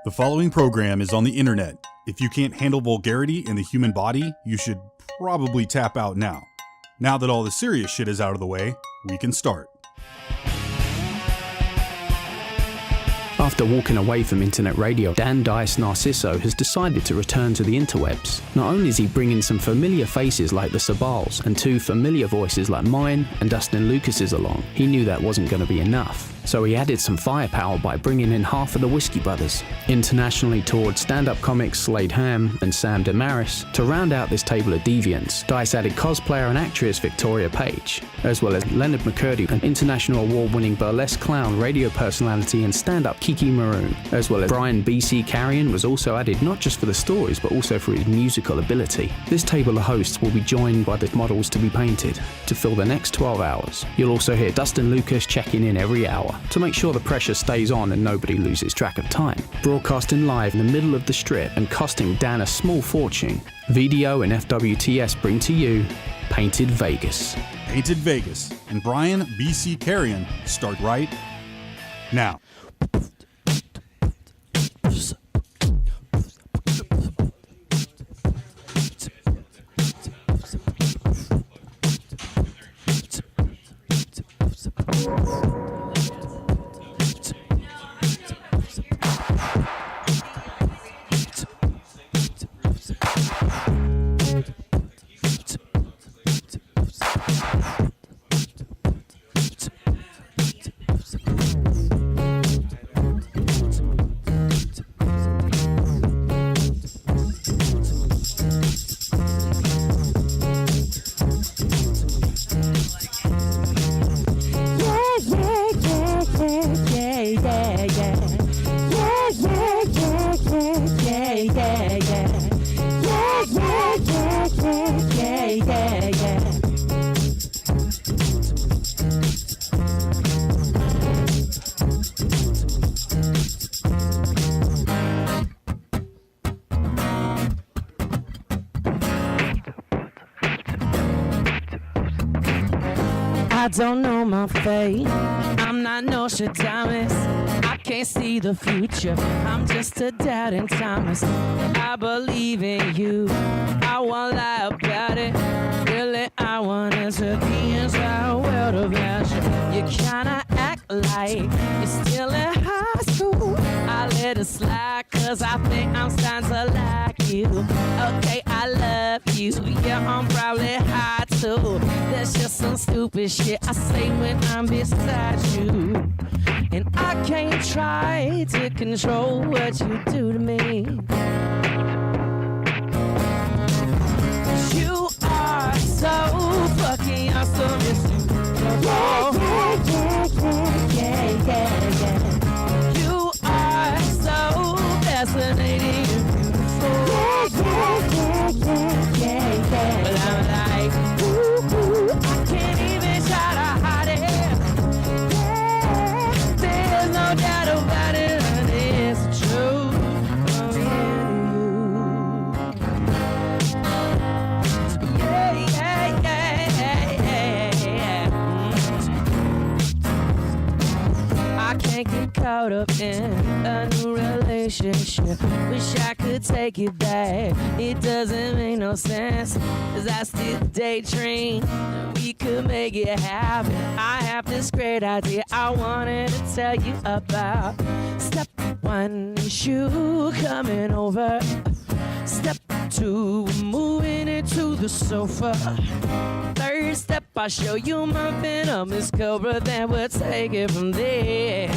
The following program is on the internet. If you can't handle vulgarity in the human body, you should probably tap out now. Now that all the serious shit is out of the way, we can start. After walking away from internet radio, Dan Dice Narciso has decided to return to the interwebs. Not only is he bringing some familiar faces like the Sabals and two familiar voices like mine and Dustin Lucas's along, he knew that wasn't going to be enough. So he added some firepower by bringing in half of the Whiskey Brothers. Internationally toured stand-up comics Slade Ham and Sam Damaris. To round out this table of deviants, Dice added cosplayer and actress Victoria Page, as well as Leonard McCurdy, an international award-winning burlesque clown, radio personality and stand-up Kiki Maroon, as well as Brian B.C. Carrion was also added not just for the stories but also for his musical ability. This table of hosts will be joined by the models to be painted to fill the next 12 hours. You'll also hear Dustin Lucas checking in every hour to make sure the pressure stays on and nobody loses track of time. Broadcasting live in the middle of the strip and costing Dan a small fortune, VDO and FWTS bring to you Painted Vegas. Painted Vegas and Brian B.C. Carrion start right now. I don't know my fate. I'm not Nostradamus. I can't see the future. I'm just a doubting Thomas. I believe in you. I won't lie about it. Really, I want to see the inside world of you. You kinda act like you're still in high school. I let it slide 'cause I think I'm starting to like you. Okay, I love you. Yeah, I'm probably high too. That's just some stupid shit I say when I'm beside you. And I can't try to control what you do to me. You are so fucking awesome. It's yeah. You are so fascinating and beautiful. But I'm like, ooh, I can't even try to hide it. There's no doubt about it, and it's true. I'm into you. I can't get caught up in a new relationship. Wish I could take it back. It doesn't make no sense, 'cause I still daydream we could make it happen. I have this great idea I wanted to tell you about. Step one is you coming over. Step two, moving into the sofa. Third step, I show you my venomous cobra, then we'll take it from there.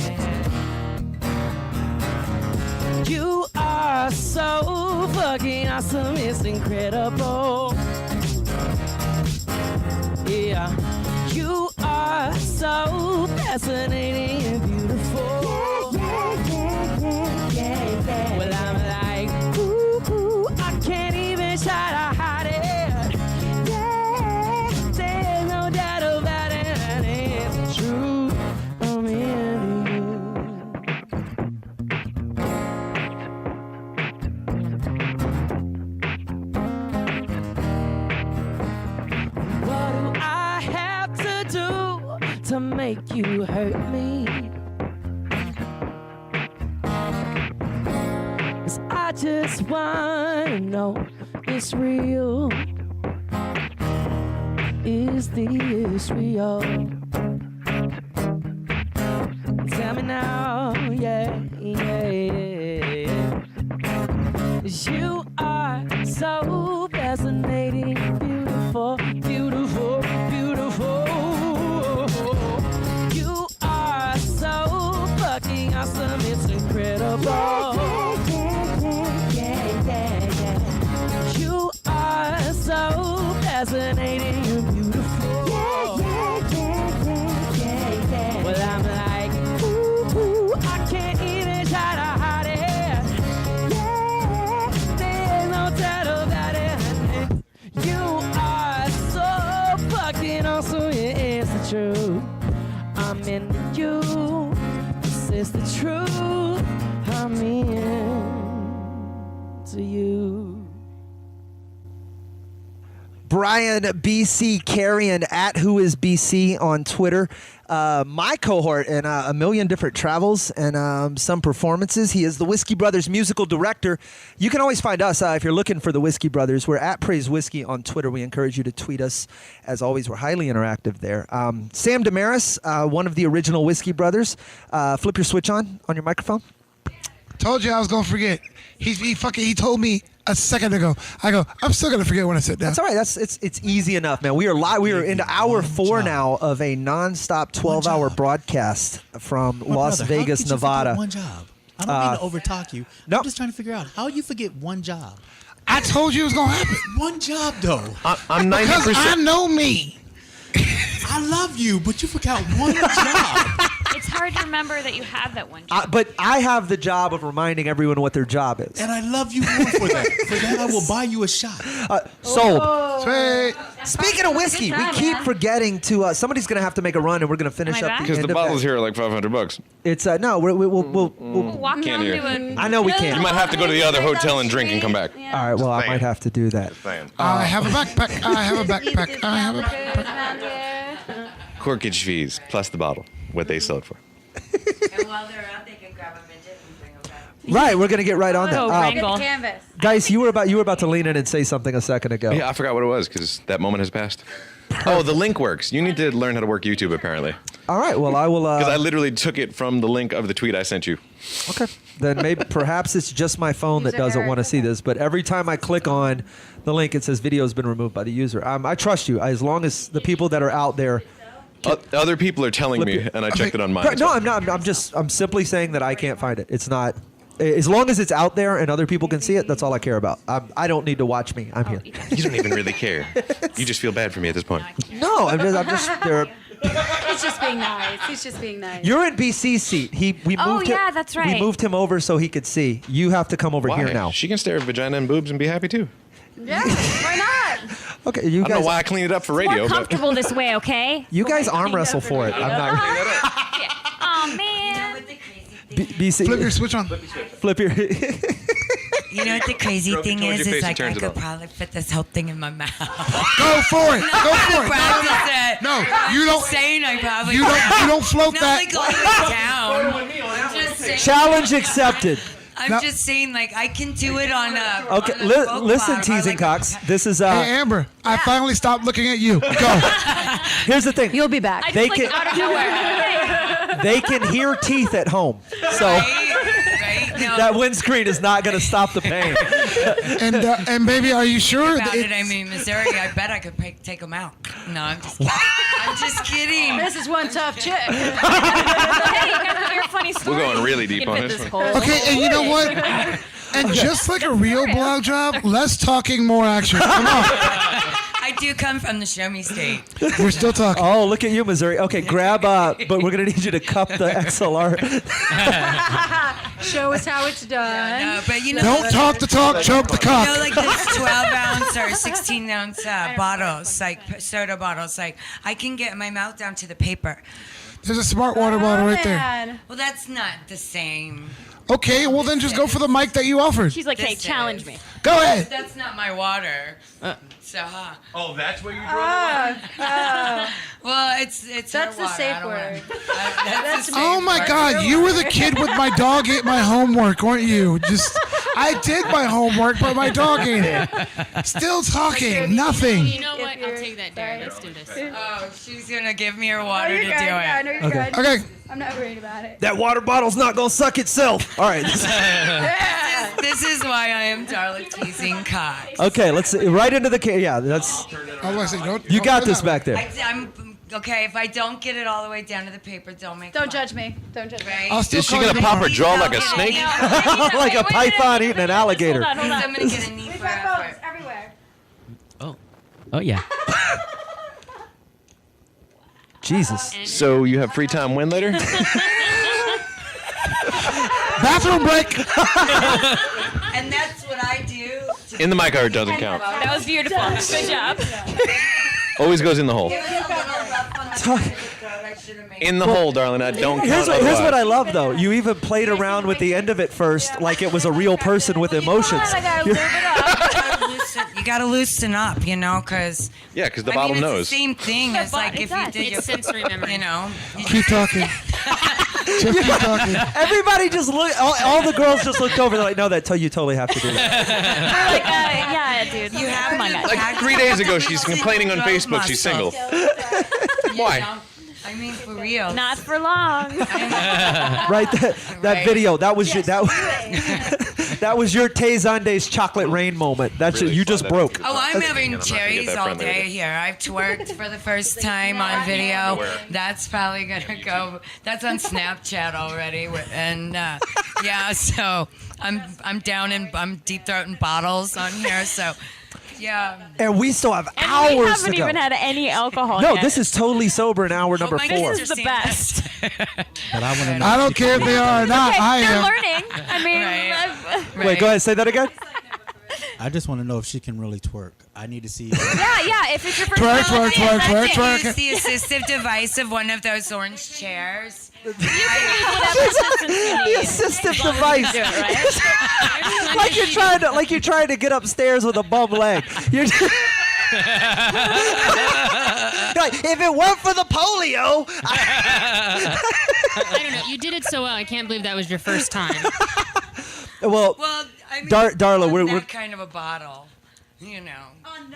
You are so fucking awesome, it's incredible. Yeah, you are so fascinating and beautiful. Yeah. Well, I'm like, ooh, I can't even try to hide it. Yeah, there's no doubt about it, and it's true. I'm into you. What do I have to do to make you hurt me? just wanna know it's real. Is this real? Tell me now, yeah. You are so fascinating, beautiful. You are so fucking awesome, it's incredible. You are so fascinating, you're beautiful. Well, I'm like, ooh, I can't even try to hide it. There's no doubt about it. You are so fucking awesome, yeah, it's the truth. I'm into you, this is the truth. I'm into you. Brian BC Carrion at Who Is BC on Twitter. My cohort in a million different travels and some performances. He is the Whiskey Brothers musical director. You can always find us if you're looking for the Whiskey Brothers. We're at Praise Whiskey on Twitter. We encourage you to tweet us. As always, we're highly interactive there. Sam Damaris, one of the original Whiskey Brothers. Flip your switch on your microphone. Told you I was gonna forget. He told me a second ago. I go, I'm still gonna forget when I sit down. That's all right. It's easy enough, man. We are live. We are into hour 4 now of a nonstop 12-hour broadcast from Las Vegas, how could you Nevada. One job. I don't mean to overtalk you. No. I'm just trying to figure out how you forget one job. I told you it was gonna happen. One job though. I'm 90%. Because I know me. I love you, but you forgot one job. It's hard to remember that you have that one job. But I have the job of reminding everyone what their job is. And I love you more for that. For that, I will buy you a shot. Sold. Sweet. Speaking of whiskey, we keep forgetting to. Somebody's going to have to make a run, and we're going to finish Am I up back? the Because end the of bottles that. here are like $500. It's no. We'll Walk Can't down hear. to a... I know we can. You might have to go to the other hotel and drink and come back. All right. Well, I might have to do that. I have a backpack. I have a backpack. I have a backpack. Corkage fees plus the bottle, what they sell it for. And while they're out, they can grab a midget and bring them back. Right. We're going to get right on Oh, that. wrangle. Canvas. Guys, you were about to lean in and say something a second ago. Yeah, I forgot what it was because that moment has passed. Oh, the link works. You need to learn how to work YouTube, apparently. All right. Well, I will. Because I literally took it from the link of the tweet I sent you. Okay. Then perhaps it's just my phone that doesn't want to see this. But every time I click on the link, it says video has been removed by the user. I trust you. As long as the people that are out there. Other people are telling me, and I checked it on mine. No, I'm not. I'm simply saying that I can't find it. It's not. As long as it's out there and other people can see it, that's all I care about. I don't need to watch me. I'm here. You don't even really care. You just feel bad for me at this point. No, I'm just. He's just being nice. He's just being nice. You're in BC's seat. We moved him. that's right. We moved him over so he could see. You have to come over Why? here now. She can stare at vagina and boobs and be happy too. Yeah, why not? Okay, you I don't guys. know why I cleaned it up for radio. More But comfortable this way, okay? You guys arm wrestle for it. I'm not. Oh, man. BC. Flip your switch on. Flip your. You know what the crazy Stroke it thing towards is? your face Is and like turns I it could off. probably fit this whole thing in my mouth. Go for it. Go for it. Practice it. No, you I'm don't. just saying I probably. You don't float Not that. like all the way down. I'm just saying. Challenge accepted. I'm just saying, like, I can do it on a. Okay, on a folk listen, bar, or teasing like cocks. This is Hey, Amber, I finally stopped looking at you. Go. Here's the thing. You'll be back. I They just, like, can- out of nowhere. They can hear teeth at home, so Right? No. that windscreen is not going to stop the pain. And baby, are you sure? About it, I mean, Missouri, I bet I could take them out. No, I'm just kidding. I'm just kidding. This is one tough chick. Hey, you guys hear a funny story? We're going really deep You on fit this this one. hole. Okay, and you know what? And just like a real blowjob, less talking, more action. Come on. I do come from the show me state. We're still talking. Oh, look at you, Missouri. Okay, grab but we're going to need you to cup the XLR. Show us how it's done. No, but you know, Don't talk the talk, choke the you know, cock. like those 12-ounce or 16-ounce bottles, like soda bottles. Like I can get my mouth down to the paper. There's a smart water bottle right there. Well, that's not the same. Okay, well then just go for the mic that you offered. She's like, hey, This challenge is- me. Go ahead. That's not my water. So, Oh, that's where you draw the line? well, it's That's her the water. safe I don't word. That's the Oh safe my word. God, you were the kid with my dog ate my homework, weren't you? Just I did my homework, but my dog ate it. Still talking. Nothing. You know what? I'll take that dare. Let's do this. Oh, she's gonna give me her water to do it. Yeah, I know you're Okay. good. Okay. I'm not worried about it. That water bottle's not gonna suck itself. All right. This is why I am Darla teasing Cox. Okay, let's see. Right into the yeah. That's you got this back there. I'm okay. If I don't get it all the way down to the paper, don't make. Don't judge me. Don't judge me. Right? Is she gonna pop her jaw like a snake? Like a python eating an alligator. Hold on. I'm gonna get a knee for effort. Everywhere. Oh yeah. Jesus. So you have free time when later? Bathroom break. And that's what I do. In the mic, it doesn't count. That was beautiful. Good job. Always goes in the hole. It was a little rough on the throat. I should have made In the hole, darling. I don't count. Here's otherwise. what I love though. You even played around with the end of it first, like it was a real person with emotions. You gotta loosen up, you know, because Yeah, because the bottle it's knows. the same thing as like if you did It's sensory memory. you know. Keep talking. Just keep talking. Everybody just looked. All the girls just looked over. They're like, "No, you totally have to do that." We're like, yeah, dude. You have Come on, guys. Like 3 days ago, she's complaining on Facebook she's single. Why? I mean, for real. Not for long. Right? That Right. video. That was your that was your Tay Zonde's chocolate rain moment. That's Really you just fun. broke. Oh, I'm having get cherries that all friendly day with it. here. I've twerked for the first time on video. That's probably gonna go. That's on Snapchat already, and yeah. So I'm down in deep throating bottles on here. So yeah. And we still have And hours we to haven't go. even had any alcohol No, yet. this is totally sober in hour number my 4. This is the best. But I want to know. I don't care if they are or not. Okay, I they're am. learning. I mean, Right. Wait, go ahead. Say that again. I just want to know if she can really twerk. I need to see. yeah. If it's your first Twerk, time, twerk, twerk, twerk, Use twerk. the assistive device of one of those orange chairs. whatever assistance you The need. assistive device. Do it, right? Like you're trying to get upstairs with a bum leg. You're like, if it weren't for the polio. I don't know. You did it so well. I can't believe that was your first time. Well, I mean, Darla, on we're that kind of a bottle, you know.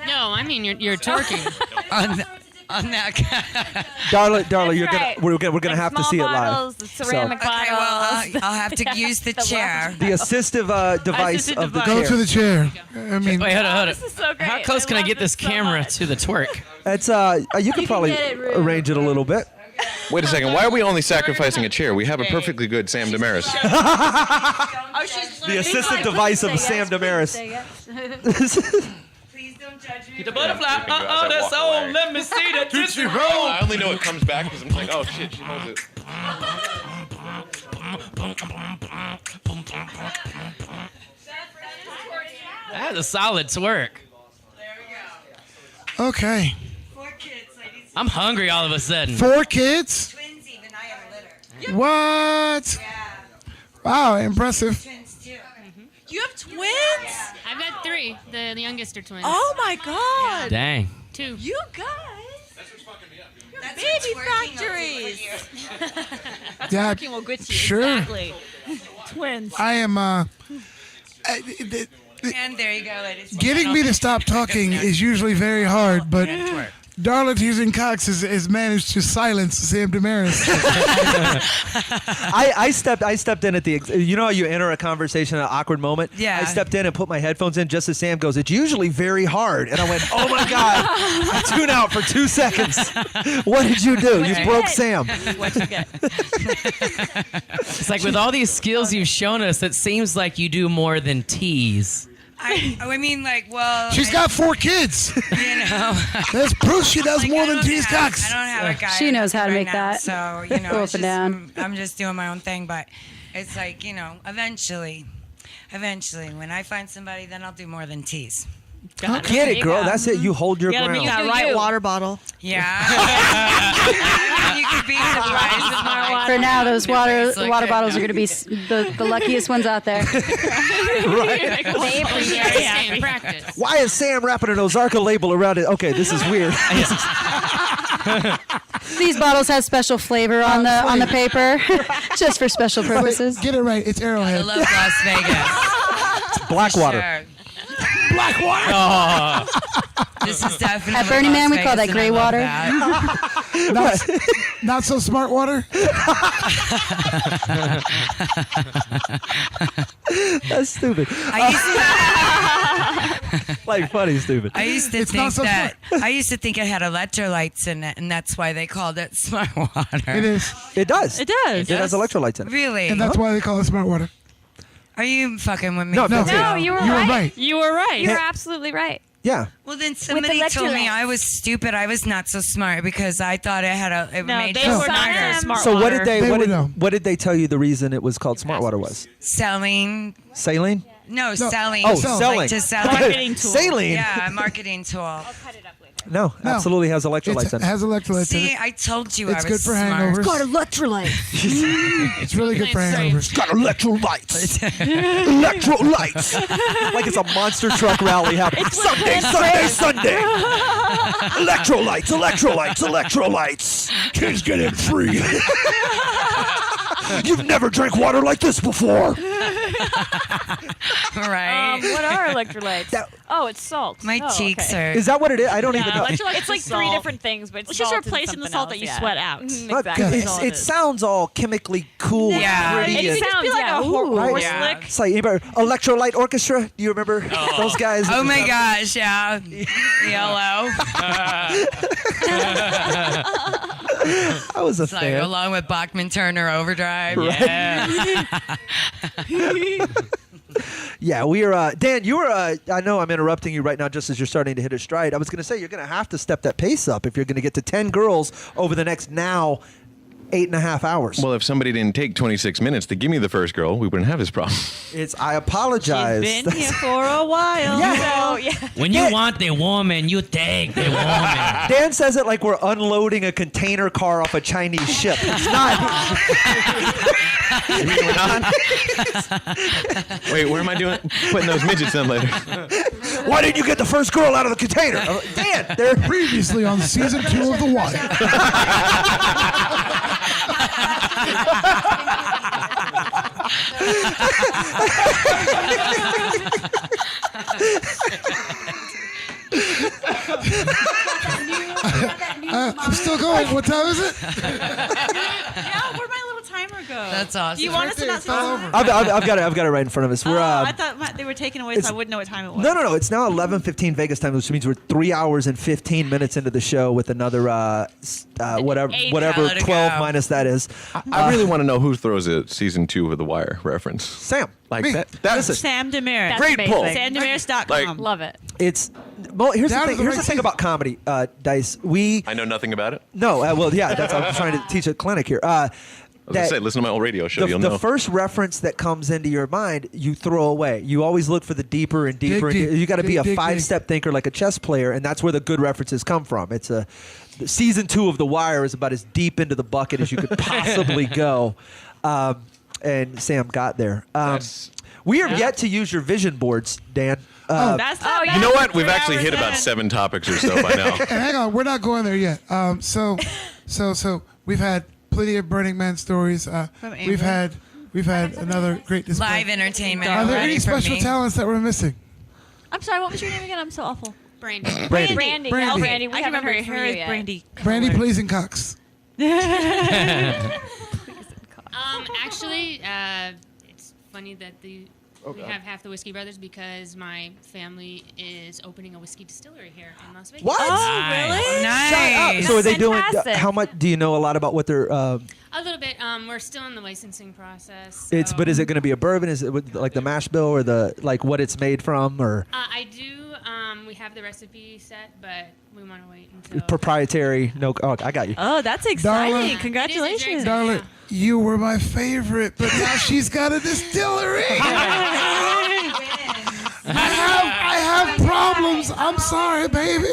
No, I mean you're twerking. on that. Darla, you're right. we're gonna have to Small see bottles, it live. ceramic Okay, well, bottles. I'll have to use the chair. The assistive device Assistive of the device. Go chair. to the chair. I mean, Wait, hold on. This is so great. How close can I get love this so camera much. to the twerk? It's you can probably get it real arrange it a little bit. Wait a second. Why are we only sacrificing a chair? We have a perfectly good Sam Damaris. Oh, she's The assistive device of Sam Damaris. Please don't judge me. The butterfly. That's all. Let me see that tootsie roll. I only know it comes back because I'm like, oh shit, she knows it. That's a solid twerk. okay. 4 kids, ladies. I'm hungry all of a sudden. 4 kids? Twins even. I have a litter. What? Yeah. Wow, impressive. Twins too. You have twins? I've got 3. The youngest are twins. Oh my god. Dang. 2. You guys. That's Baby what twerking factories. will do for you. Yeah, Twerking will get you. sure. Exactly. Twins. I am. And there you go, ladies. and Getting me to stop talking is usually very hard, but Darla teasing Cox has managed to silence Sam Damaris. I stepped in at the you know how you enter a conversation at an awkward moment. Yeah. I stepped in and put my headphones in just as Sam goes. It's usually very hard, and I went, oh my god! I tune out for 2 seconds. What did you do? You broke Sam. What you get? It's like with all these skills you've shown us, it seems like you do more than tease. I mean, like, well. She's got 4 kids. You know. That's proof she does more than tease I Cox. don't have a guy. She knows how to right make now, that. So, you know, Go it's up and just, down. I'm just doing my own thing, but it's like, you know, eventually, when I find somebody, then I'll do more than tease. Get it, girl. That's it. You hold your ground. That right water bottle. Yeah. You could be surprised with my water. For now, those water It's like bottles are going to be the luckiest ones out there. Right. They appreciate it. In practice. Why is Sam wrapping an Ozarka label around it? Okay, this is weird. These bottles have special flavor on the paper, just for special purposes. Get it right. It's I Arrowhead. love Las Vegas. It's Blackwater. Sure. Blackwater. Oh. This is definitely. At Burning Man, we Las call that Vegas, gray and I love water. that. Not so smart water. That's stupid. Like funny stupid. I used to It's not think so that. I used to think it had electrolytes in it, and that's why they called it smart water. It is. It does. It does. It has electrolytes in it. Really? And that's why they call it smart water. Are you fucking with me? No, No, that's No, it. you were You were right. right. You were right. You Hey. were absolutely right. Yeah. Well, then somebody told me I was stupid. I was not so smart because I thought it had a. It No, made they you were not smarter. smart So what water. did they They what would did, know. what did they tell you the reason it was called smart water was? Selling. Saline? No, selling. Oh, Like selling. to sell. Marketing tool. Saline? Yeah, a marketing tool. No, No. absolutely has electrolytes It in it. has electrolytes in See, it. I told you It's I good was for smart. hangovers. electrolyte. It's really good for hangovers. Got electrolytes. Electrolytes. Like it's a monster truck rally happening. Sunday. Electrolytes, electrolytes, electrolytes. Kids get in free. You've never drank water like this before. Right. What are electrolytes? Oh, it's salt. My cheeks are. Is that what it is? I don't even know. Electrolytes It's like is three salt. different things, but it's It's just salt and replacing the something salt else, that you yeah. sweat out. Exactly. It sounds all chemically cool and Yeah. pretty. It and- used to be like a horse Yeah. lick. It's like anybody, Electrolyte Orchestra. Do you remember those guys? Oh my gosh! Yeah. Yellow. I was a It's like fan. along with Bachman Turner Overdrive. Right. Yeah. Yeah, we are. Dan, you were. I know I'm interrupting you right now, just as you're starting to hit a stride. I was going to say you're going to have to step that pace up if you're going to get to 10 girls over the next now 8.5 hours. Well, if somebody didn't take 26 minutes to give me the first girl, we wouldn't have this problem. I apologize. She's been here for a while. Yeah. So, yeah. When you want the woman, you take the woman. Dan says it like we're unloading a container car off a Chinese ship. It's not. You mean we're not? Wait, where am I doing? Putting those midgets in later. Why didn't you get the first girl out of the container? Dan, they're Previously on season 2 of The Wire. I'm still going. What time is it? Yeah, where'd my little timer go? That's awesome. Do you want us to not Fell over. I've got it right in front of us. We're. I thought they were taking away, so I wouldn't know what time it was. No. It's now 11:15 Vegas time, which means we're 3 hours and 15 minutes into the show with another whatever 8 12 go. minus that is. I really want to know who throws a season 2 of The Wire reference. Sam. Like Me. that's Sam Demers. That's Great pull. amazing. SamDemers.com. Love it. It's well. Here's the Down to thing. the Here's right the thing season. about comedy, Dice. We I know nothing about it. no. Well, yeah. That's I'm trying to teach a clinic here. I was gonna say, listen to my old radio show. You'll the know. first reference that comes into your mind, you throw away. You always look for the deeper and deeper. Dig, You got to be a dig, dig. 5-step thinker like a chess player, and that's where the good references come from. It's season 2 of The Wire is about as deep into the bucket as you could possibly go, and Sam got there. We are yet to use your vision boards, Dan. That's not bad. You know what? We've 3 actually hours hit about in. 7 topics or so by now. And hang on, we're not going there yet. So we've had plenty of Burning Man stories. We've had another great display. Live entertainment. Are there already any for special me. talents that we're missing? I'm sorry, what was your name again? I'm so awful. Brandy. Brandy. Brandy. Brandy. Oh, Brandy. We I can haven't remember heard from her you as yet. Brandy. Brandy Pleasing Cox. Actually, it's funny that we have half the Whiskey Brothers because my family is opening a whiskey distillery here in Las Vegas. What? Oh, really? Nice. So are they doing? Fantastic. How much? Do you know a lot about what they're? A little bit. We're still in the licensing process. But is it going to be a bourbon? Is it like the mash bill or the like what it's made from or I do. We have the recipe set, but we want to wait until proprietary? No. Oh, I got you. Oh, that's exciting. Darling. Congratulations. Darling, you were my favorite, but now she's got a distillery. I have problems. I'm sorry, baby.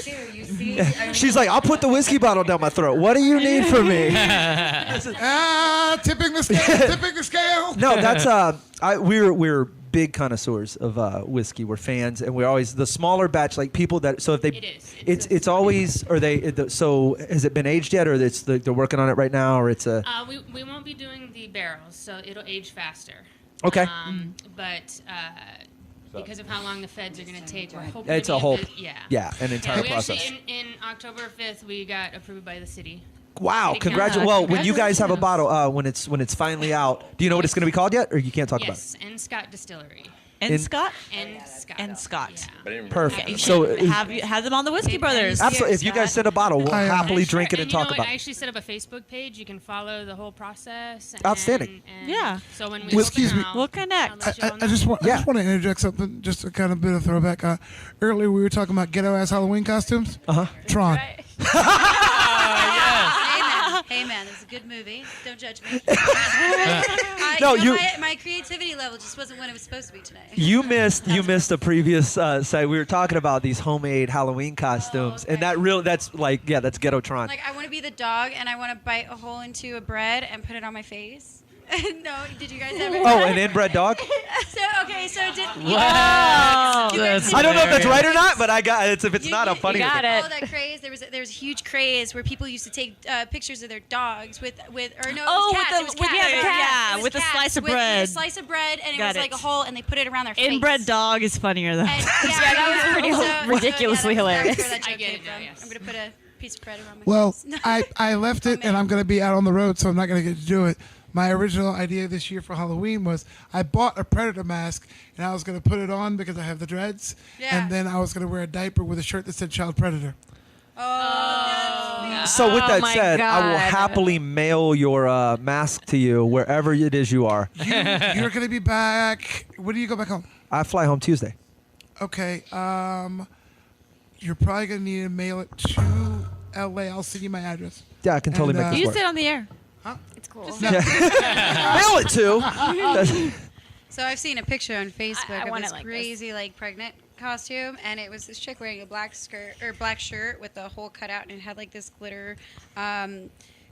She's like, I'll put the whiskey bottle down my throat. What do you need from me? Tipping the scale. Tipping the scale. No, that's we're big connoisseurs of whiskey. We're fans, and we're always the smaller batch, like people that. So if they, It is. it's always. Are they? So has it been aged yet, or they're working on it right now, or it's a? we won't be doing the barrels, so it'll age faster. Okay. But because of how long the feds are going to take. We're hoping It's to a be whole, able to- yeah. an entire we process. Actually, in October 5th, we got approved by the city. Wow! City Congratulations. council. Well, when you guys have a bottle, when it's finally out, do you know what it's going to be called yet, or you can't talk about it? Yes, and Scott Distillery. And Scott? And Scott. Perfect. You So should have them on the Whiskey Brothers. absolutely, if you guys send a bottle, we'll happily drink it and talk about I it. actually set up a Facebook page. You can follow the whole process. Outstanding. And Yeah. So when we Well, excuse open me. out, We'll connect. I'll let you all I just want to interject something, just a kind of bit of throwback. Earlier we were talking about ghetto ass Halloween costumes. Tron. Hey man, it's a good movie. Don't judge me. My creativity level just wasn't what it was supposed to be today. You missed a previous site. We were talking about these homemade Halloween costumes, and that's ghetto Tron. Like I want to be the dog, and I want to bite a hole into a bread and put it on my face. No, did you guys ever? Oh, an inbred dog? So did you Wow. guys I don't know if that's right or not, but I got it. If it's not, I'm funny. You with it. got that craze. There was a huge craze where people used to take pictures of their dogs with with a slice of bread. With a slice of bread, and it was like a hole, and they put it around their face. Inbred dog is funnier though. That was pretty ridiculously hilarious. I get it now. Yes. I'm gonna put a piece of bread around my Well, face. I left it, and I'm going to be out on the road, so I'm not going to get to do it. My original idea this year for Halloween was I bought a Predator mask, and I was going to put it on because I have the dreads, and then I was going to wear a diaper with a shirt that said Child Predator. So with that my said, I will God. happily mail your mask to you wherever it is you are. You're going to be back. When do you go back home? I fly home Tuesday. Okay. You're probably going to need to mail it to L.A. I'll send you my address. Yeah, I can totally make this You work. sit on the air. It's cool. Mail it to. So I've seen a picture on Facebook of want this it like crazy pregnant costume, and it was this chick wearing a black shirt with the hole cut out, and it had like this glitter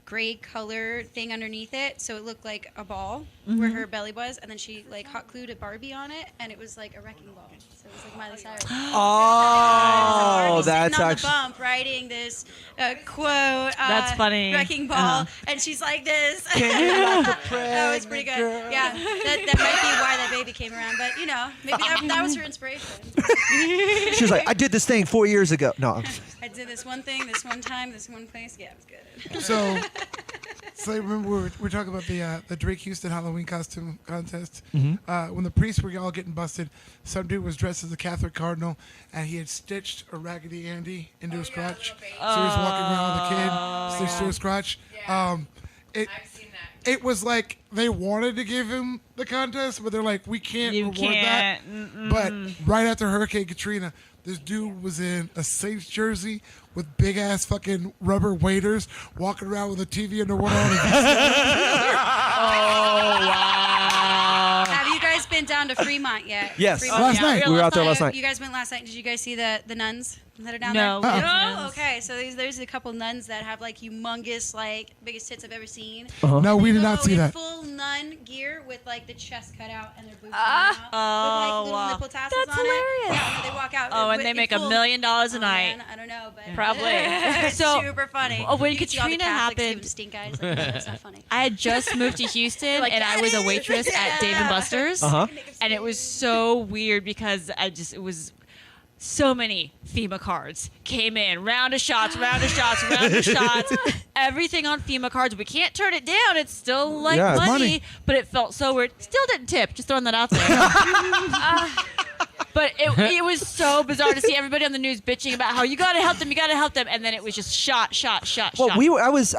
gray color thing underneath it, so it looked like a ball where her belly was, and then she hot glued a Barbie on it, and it was like a wrecking ball. So it was like Miley Cyrus. Oh, that's sitting on actually. the bump writing this quote. That's funny. Wrecking ball, and she's like this. That was pretty good. Yeah, that might be why that baby came around, but maybe that was her inspiration. She was like, I did this thing 4 years ago. No. I did this one thing, this one time, this one place. Yeah, it was good. So remember we're talking about the Drake Houston Halloween costume contest. When the priests were all getting busted, some dude was dressed as a Catholic cardinal, and he had stitched a Raggedy Andy into his crotch. So he was walking around with a kid stitched to his crotch. I've seen that. It was like they wanted to give him the contest, but they're like, we can't reward that. But right after Hurricane Katrina, this dude was in a Saints jersey with big ass fucking rubber waders, walking around with a TV under one arm. Have you guys been down to Fremont yet? Yes. Fremont? Last night. We were out there last night. You guys went last night. Did you guys see the nuns that are down No, there? we No. didn't. Okay, so there's a couple nuns that have humongous biggest tits I've ever seen. No, we did not see in that. full nun gear with the chest cut out and their boobs hanging out with little nipple tassels That's on hilarious. it. Yeah, they walk out. Oh, and with- they in make full- $1 million a Oh, night. man, I don't know, but Probably. it's So, super funny. when You can see all the Katrina Catholics giving happened- stink eyes. No, that's not funny. I had just moved to Houston, Like, and I was a waitress at Dave & Buster's. Uh-huh. And it was so weird because it was so many FEMA cards came in. Round of shots. Everything on FEMA cards. We can't turn it down. It's still Yeah, it's money. but it felt so weird. Still didn't tip. Just throwing that out there. But it was so bizarre to see everybody on the news bitching about how you gotta help them, and then it was just shot. Well, I was.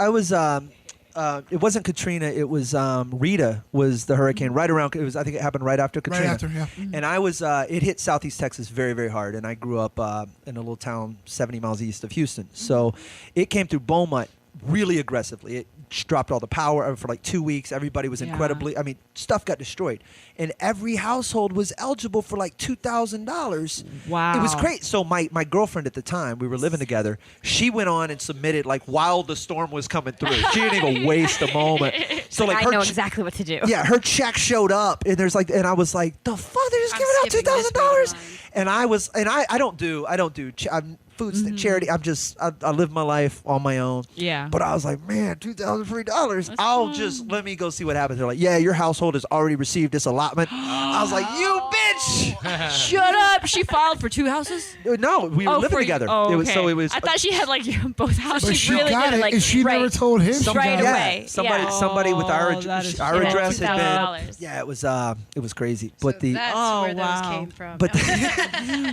It wasn't Katrina. It was Rita. Was the hurricane right around? It was. I think it happened right after Katrina. Right after, yeah. And I was. It hit Southeast Texas very, very hard. And I grew up in a little town 70 miles east of Houston. So it came through Beaumont really aggressively. It dropped all the power for 2 weeks. Everybody was incredibly. I mean, stuff got destroyed, and every household was eligible for $2,000. Wow. It was great. So my girlfriend at the time, we were living together. She went on and submitted while the storm was coming through. She didn't even waste a moment. So I her know exactly what to do. yeah, her check showed up, and there's and I was like, the fuck, they're just I'm giving skipping out this $2,000. line. And I don't do food charity. I live my life on my own. Yeah. But I was like, man, $2,003. Let me go see what happens. They're like, yeah, your household has already received this allotment. I was like, you bitch, Shut up. She filed for 2 houses? No, we were living together. Oh, It okay. was. I thought she had like both houses. But she really got did it, like and she never told him. She right got away. it. Somebody with our that is our shit. address had been. $2,000. Yeah, it was crazy. But That's where those came from. But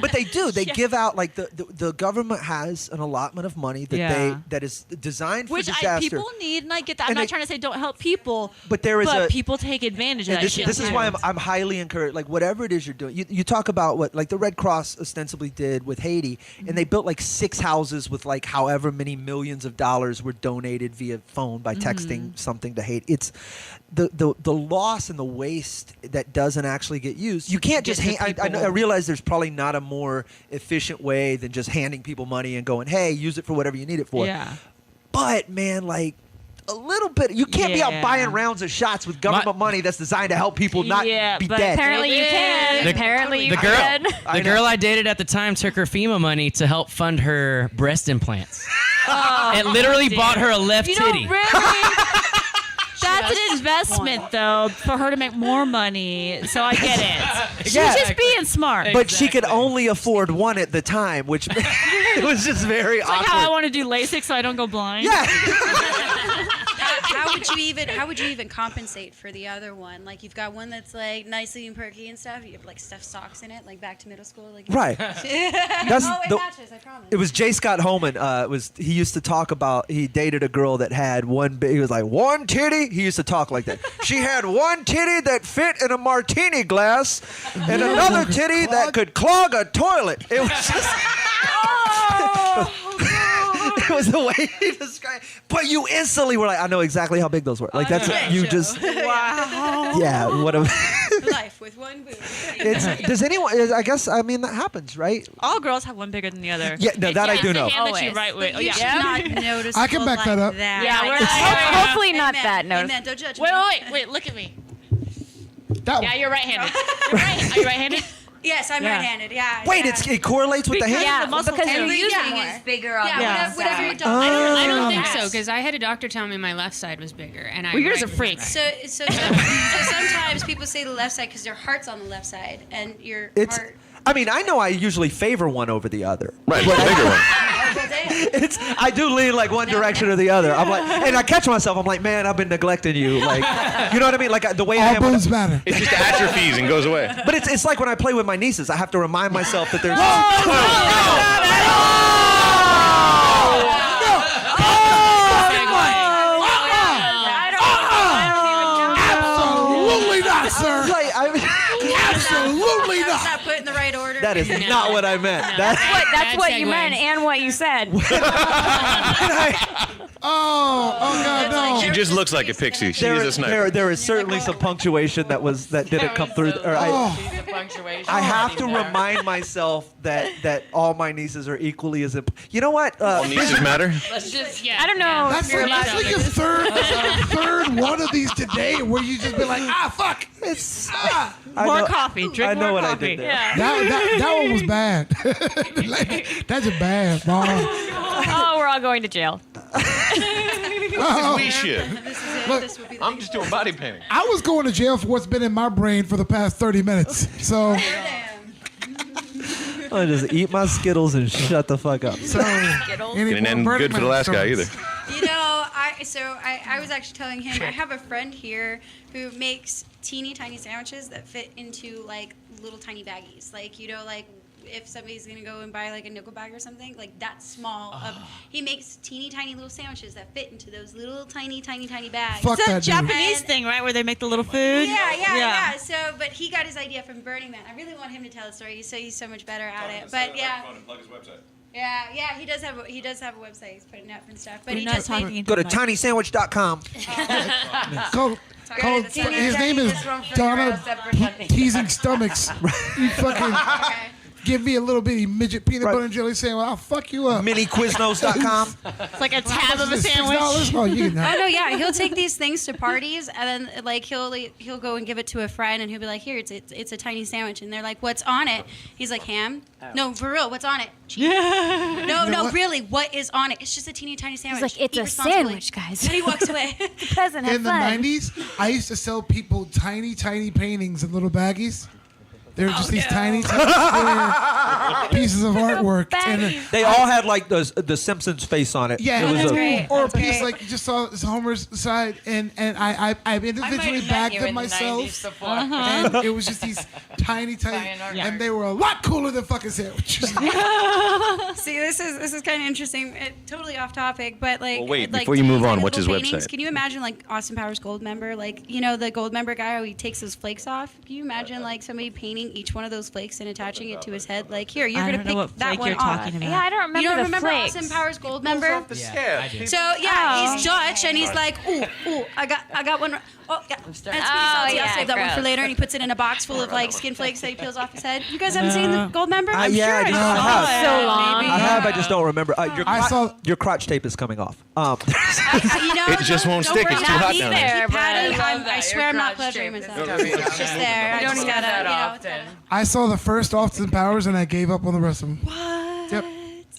but they do. They give out like the government has an allotment of money that is designed for Which disaster. people need, and I get that. I'm And not trying to say don't help people, but there is people take advantage of that shit. This is why I'm highly encouraged. Like whatever it is you're doing, you talk about what like the Red Cross ostensibly did with Haiti, and they built like 6 houses with like however many millions of dollars were donated via phone by texting something to Haiti. It's the loss and the waste that doesn't actually get used. You can't just I realize there's probably not a more efficient way than just handing people money and going, hey, use it for whatever you need it for. Yeah. But man, like a little bit. You can't be out buying rounds of shots with government money that's designed to help people not be but dead. apparently you can. Apparently you can. The girl I dated at the time took her FEMA money to help fund her breast implants. It literally bought her a left titty. That's an investment, though, for her to make more money. So I get it. She's just being smart. But she could only afford one at the time, which it was just very It's awkward. like how I want to do LASIK so I don't go blind. Yeah. How would you even compensate for the other one? Like you've got one that's like nicely and perky and stuff. You have like stuffed socks in it, like back to middle school. Like Right. That's it matches. I promise. It was J. Scott Holman. He used to talk about he dated a girl that had he was like one titty. He used to talk like that. She had one titty that fit in a martini glass, and another titty that could clog a toilet. It was just. It was the way he described. But you instantly were like, I know exactly how big those were. Like that's you just. Wow. Yeah. What a. Life with one boob. Does anyone? I guess I mean that happens, right? All girls have one bigger than the other. Yeah, no, that I do know. The hand that you write with. You should not notice. I can back that up. Yeah, we're hopefully not that Amen. noticeable. Don't judge me. Wait, look at me. That Yeah, you're right-handed. Are you right-handed? Yes, I'm right-handed. Yeah. Wait, yeah. it correlates with the hand. Yeah, the muscle because tone. you're using more. is bigger on Whatever you do. I don't think so because I had a doctor tell me my left side was bigger, and I. Well, yours write are freak. with my So sometimes people say the left side because their heart's on the left side, and your heart. I mean, I know I usually favor one over the other. Right, the bigger one. I do lean like one direction or the other. I'm like, and I catch myself. I'm like, man, I've been neglecting you. Like, you know what I mean? Like the way I All am. boobs matter. It just atrophies and goes away. But it's like when I play with my nieces. I have to remind myself that there's. Absolutely not, sir. Like, Absolutely not. Not put in the right order. that is not what I meant. That's what you segue. meant and what you said. Oh God, no. She just looks like a pixie. She is a sniper. There is certainly some punctuation that didn't come through. Or I have to remind myself that all my nieces are equally as important. You know what? All nieces matter. I don't know. That's like your third one of these today where you just be like, fuck. It's More coffee. Drink I know more what I coffee. did there. Yeah. That one was bad. That's a bad, Mom. Oh, we're all going to jail. We should. Look, I'm just doing body painting. I was going to jail for what's been in my brain for the past 30 minutes. So I'll just eat my Skittles and shut the fuck up. Didn't end good for the last guy either. You know, I was actually telling him I have a friend here who makes teeny tiny sandwiches that fit into like little tiny baggies. Like, you know, like if somebody's gonna go and buy like a nickel bag or something, like that small. He makes teeny tiny little sandwiches that fit into those little tiny bags. Fuck It's a that dude. Japanese thing, right? Where they make the little food. Yeah. So, but he got his idea from Burning Man. I really want him to tell the story. He's so much better at it. But yeah. Plug his website. Yeah, he does have a website. He's putting up and stuff. But We're he not just talking Go to tinysandwich.com. His name is Donna Teasing Stomachs. You fucking give me a little bitty midget peanut butter and jelly sandwich. I'll fuck you up. MiniQuiznos.com. It's like a tab of a sandwich. $6? Oh, you can Oh no, yeah, he'll take these things to parties, and then like he'll go and give it to a friend, and he'll be like, "Here, it's a tiny sandwich," and they're like, "What's on it?" He's like, "Ham." No, for real, what's on it? Cheese. No, really, what is on it? It's just a teeny tiny sandwich. He's like, it's Eat a responsibly. sandwich, guys. And he walks away. The peasant had In the fun. 90s, I used to sell people tiny paintings in little baggies. They were just these tiny square pieces of artwork. And They all had like the Simpsons face on it. yeah, It was or a piece like you just saw Homer's side, and I individually bagged them myself, and it was just these tiny, and they were a lot cooler than fucking sandwiches. See, this is kind of interesting. Totally off topic, but like. Well, wait, like before you move on, tiny what's his little paintings. website? Can you imagine like Austin Powers Gold Member? Like, you know, the Gold Member guy, how he takes his flakes off? Can you imagine like somebody painting each one of those flakes and attaching it to his head? Like, here, you're I going to don't know pick what that flake one you're off. talking about. Yeah, I don't remember You don't the remember flakes. Austin Powers Gold Member? Yeah, I do. So yeah, he's Dutch, and he's like, ooh, I got one. Oh yeah, and it's pretty salty. I'll save that one for gross. later. And he puts it in a box full of like skin flakes that he peels off his head. You guys haven't seen the Gold Member? yeah, I do. I have. So long. I have. I just don't remember. Your crotch tape is coming off. You know, It just won't don't stick. worry It's too about hot me down there, there. Patty, I swear I'm not pleasuring myself. It's just there. I just gotta, I saw the first Austin Powers, and I gave up on the rest of them. What? Yep.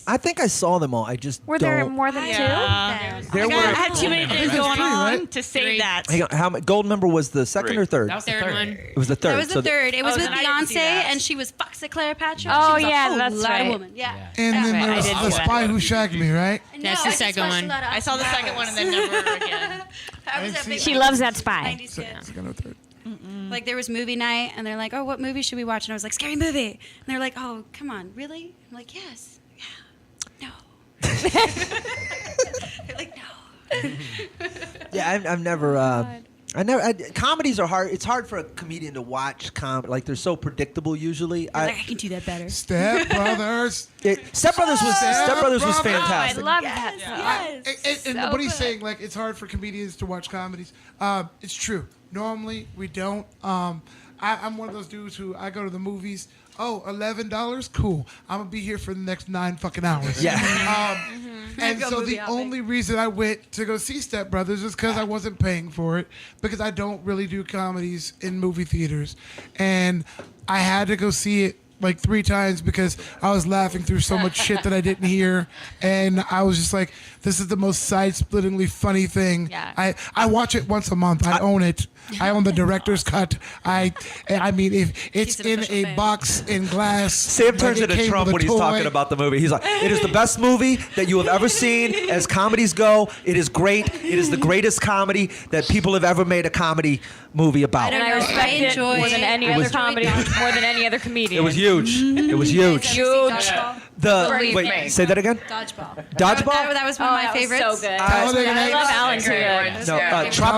I think I saw them all. I just Were don't. there more than two? There were. I had too many things going on to say that. Hang on, how many? Gold Member was the second or third? That was the Third third one. It was the third. That was the third. It was with then I didn't see Beyonce, that. and she was Foxy Cleopatra. Oh, she was yeah, a that's lot right. of woman. Yeah. And then there was The Spy Who Shagged Me, right? That's the second one. I saw the second one and then never again. She loves that spy. 90s kid. Second or third. Like there was movie night, and they're like, "Oh, what movie should we watch?" And I was like, "Scary movie." And they're like, "Oh, come on, really?" I'm like, "Yes." Yeah. No. They're like, "No." Yeah, I've never. Comedies are hard. It's hard for a comedian to watch like they're so predictable usually. I can do that better. Step Brothers. Step Brothers was fantastic. I love that song. And what he's saying, like, it's hard for comedians to watch comedies. It's true. Normally, we don't. I'm one of those dudes who I go to the movies. Oh, $11? Cool. I'm going to be here for the next 9 fucking hours. Yeah. And so the only reason I went to go see Step Brothers is because I wasn't paying for it, because I don't really do comedies in movie theaters. And I had to go see it like 3 times because I was laughing through so much shit that I didn't hear. And I was just like, this is the most side-splittingly funny thing. Yeah. I watch it once a month. I own it. I own the director's cut. I mean, if it's in a box in glass. Sam turns like it into came Trump with when a he's talking toy. about the movie. He's like, it is the best movie that you have ever seen as comedies go. It is great. It is the greatest comedy that people have ever made a comedy movie about. And I respect it more than any other comedy, more than any other comedian. It was huge. It was huge. Huge. Believe Wait, me. say that again? Dodgeball. Dodgeball? That was one of my favorites. So good. I love Alan too good.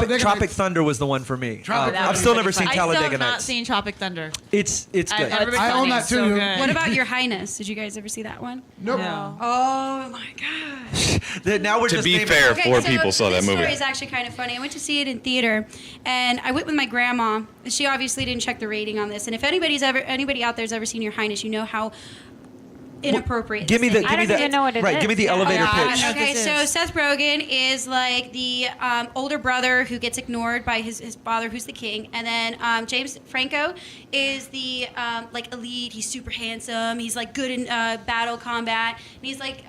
No, Tropic Thunder was the one for me. I've still never seen I still Talladega have not Nights. seen Tropic Thunder. It's good. I own that too. What about Your Highness? Did you guys ever see that one? Nope. No. Oh my gosh. Now we're To just be naming- fair, Okay, 4 so people saw that this movie. story is actually kind of funny. I went to see it in theater, and I went with my grandma. She obviously didn't check the rating on this. And if anybody out there's ever seen Your Highness, you know how inappropriate. Give me this the. thing Give me is. the. even know what it right. is. Give me the Yeah. elevator Oh, pitch. yeah. Okay, this so is. Seth Rogen is like the older brother who gets ignored by his father, who's the king, and then James Franco is the like elite. He's super handsome. He's like good in battle combat. And he's like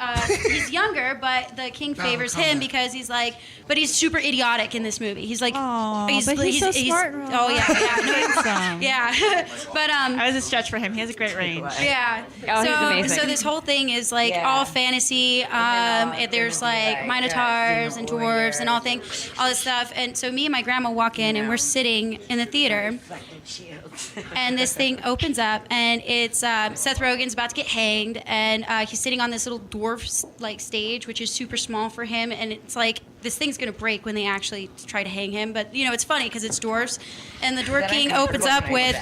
he's younger, but the king favors him because he's like, but he's super idiotic in this movie. He's like, Aw, but he's so smart and Oh yeah, handsome. yeah. But I was a stretch for him. He has a great range. yeah. Oh, he's amazing. So this whole thing is like all fantasy. And there's like minotaurs and dwarves and all this stuff. And so me and my grandma walk in, and we're sitting in the theater. And this thing opens up, and it's Seth Rogen's about to get hanged, and he's sitting on this little dwarf like stage, which is super small for him. And it's like this thing's gonna break when they actually try to hang him. But you know, it's funny because it's dwarves, and the dwarf king opens up with,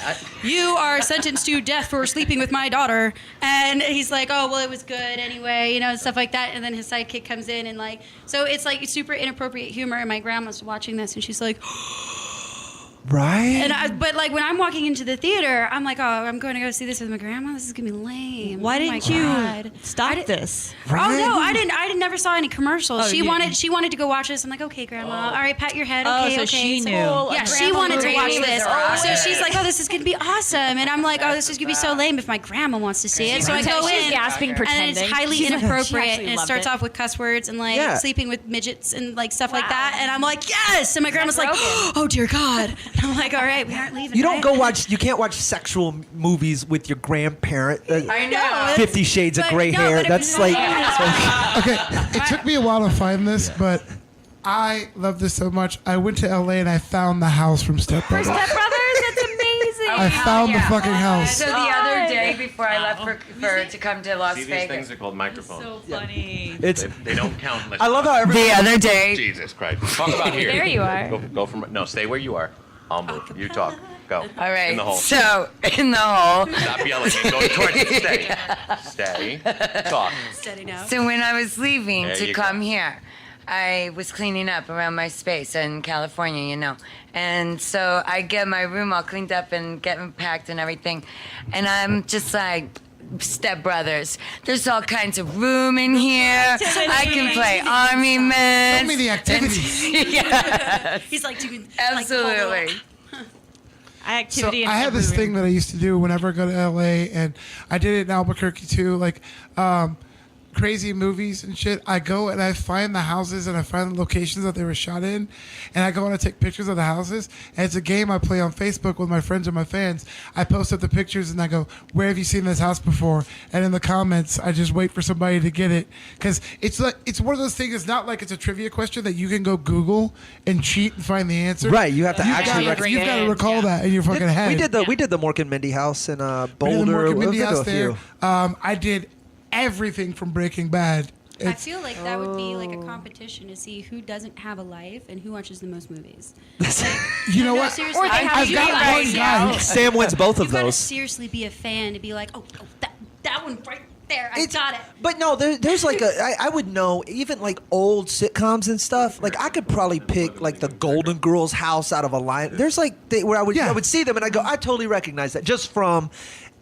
"You are sentenced to death for sleeping with my daughter," and he's like, "Oh well, it was good anyway," you know, and stuff like that. And then his sidekick comes in, and like, so it's like super inappropriate humor. And my grandma's watching this, and she's like. Right. But like when I'm walking into the theater, I'm like, oh, I'm going to go see this with my grandma. This is gonna be lame. Why Oh my didn't you God. stop this? Oh no, I didn't. I never saw any commercials. Oh, She you wanted. didn't. she wanted to go watch this. I'm like, okay, grandma. All right, pat your head. Oh, Okay, so okay. she knew. Yeah, she Grandma wanted to Marie watch was this. around. So she's like, oh, this is gonna be awesome. And I'm like, oh, this is gonna be so lame if my grandma wants to see it. So I go She's in, gasping, and pretending. it's highly She inappropriate, actually and it loved starts it. off with cuss words and like Yeah. sleeping with midgets and like stuff like that. And I'm like, yes. And my grandma's like, Rogen. oh dear God. I'm like, all right, we aren't leaving. You don't right? go watch. You can't watch sexual movies with your grandparent. I know. 50 Shades of Grey hair. but That's it's like. Okay, it took me a while to find this, but I love this so much. I went to LA and I found the house from Step Brothers. Step Brothers, it's amazing. I found the fucking house. So the other day before I left to come to Las See, these Vegas. things are called microphones. So funny. They don't count unless I love how everybody. The other day. Jesus Christ. Talk about here. There you are. Go from. No, stay where you are. I'll move. You talk. Go. All right. In the hole. So in the hole. Stop yelling and go towards it. Stay. Stay. Talk. Steady now. So when I was leaving There to you come go. here, I was cleaning up around my space in California, you know. And so I get my room all cleaned up and getting packed and everything. And I'm just like, Step Brothers, there's all kinds of room in here. I can play Army Men. Show me the activities. Yes. He's like, dude, Absolutely. So I have this thing that I used to do whenever I go to LA, and I did it in Albuquerque too. Like crazy movies and shit. I go and I find the houses and I find the locations that they were shot in, and I go and I take pictures of the houses. And it's a game I play on Facebook with my friends and my fans. I post up the pictures and I go, "Where have you seen this house before?" And in the comments, I just wait for somebody to get it, because it's like it's one of those things. It's not like it's a trivia question that you can go Google and cheat and find the answer. Right, you have to actually You've got to recall that in your fucking head. We did the Mork and Mindy house in We did the Boulder. Mork and Mindy We'll house do a there. few. I did everything from Breaking Bad. I feel like that would be like a competition to see who doesn't have a life and who watches the most movies. You know No, what? seriously, Or they have I've got you one guy. Sam wins both of You gotta those. seriously be a fan to be like, oh that one right there, I got it. But no, there's like I would know, even like old sitcoms and stuff. Like I could probably pick like the Golden Girls house out of a line. There's like where I would see them and I go, I totally recognize that just from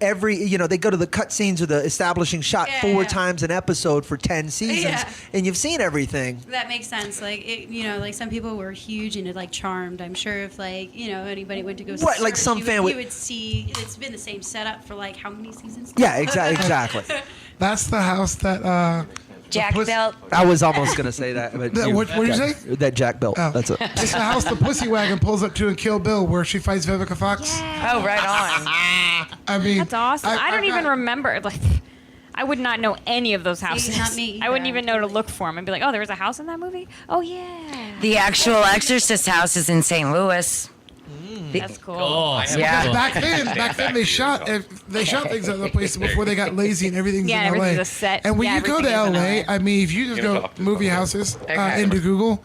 every, they go to the cutscenes or the establishing shot 4 times an episode for 10 seasons, and you've seen everything. That makes sense. Like like some people were huge into like Charmed. I'm sure if anybody went to go see Right, like Charmed, some fan you would see it's been the same setup for like how many seasons? Yeah, exactly. That's the house that Jack built. I was almost gonna say that. But What did you say? That Jack built. Oh. That's it. It's the house the Pussy Wagon pulls up to in Kill Bill, where she fights Vivica Fox. Oh, right on. I mean, That's awesome. I don't even remember. Like, I would not know any of those houses. not me I wouldn't either, even know to look for them. I'd be like, oh, there was a house in that movie? Oh, yeah. The actual Exorcist house is in St. Louis. That's cool. Yeah. Back then they shot things at the place before they got lazy and everything's Yeah, in LA. everything's a set. And when Yeah, you go to everything is in LA, I mean, if you just go movie houses into Google,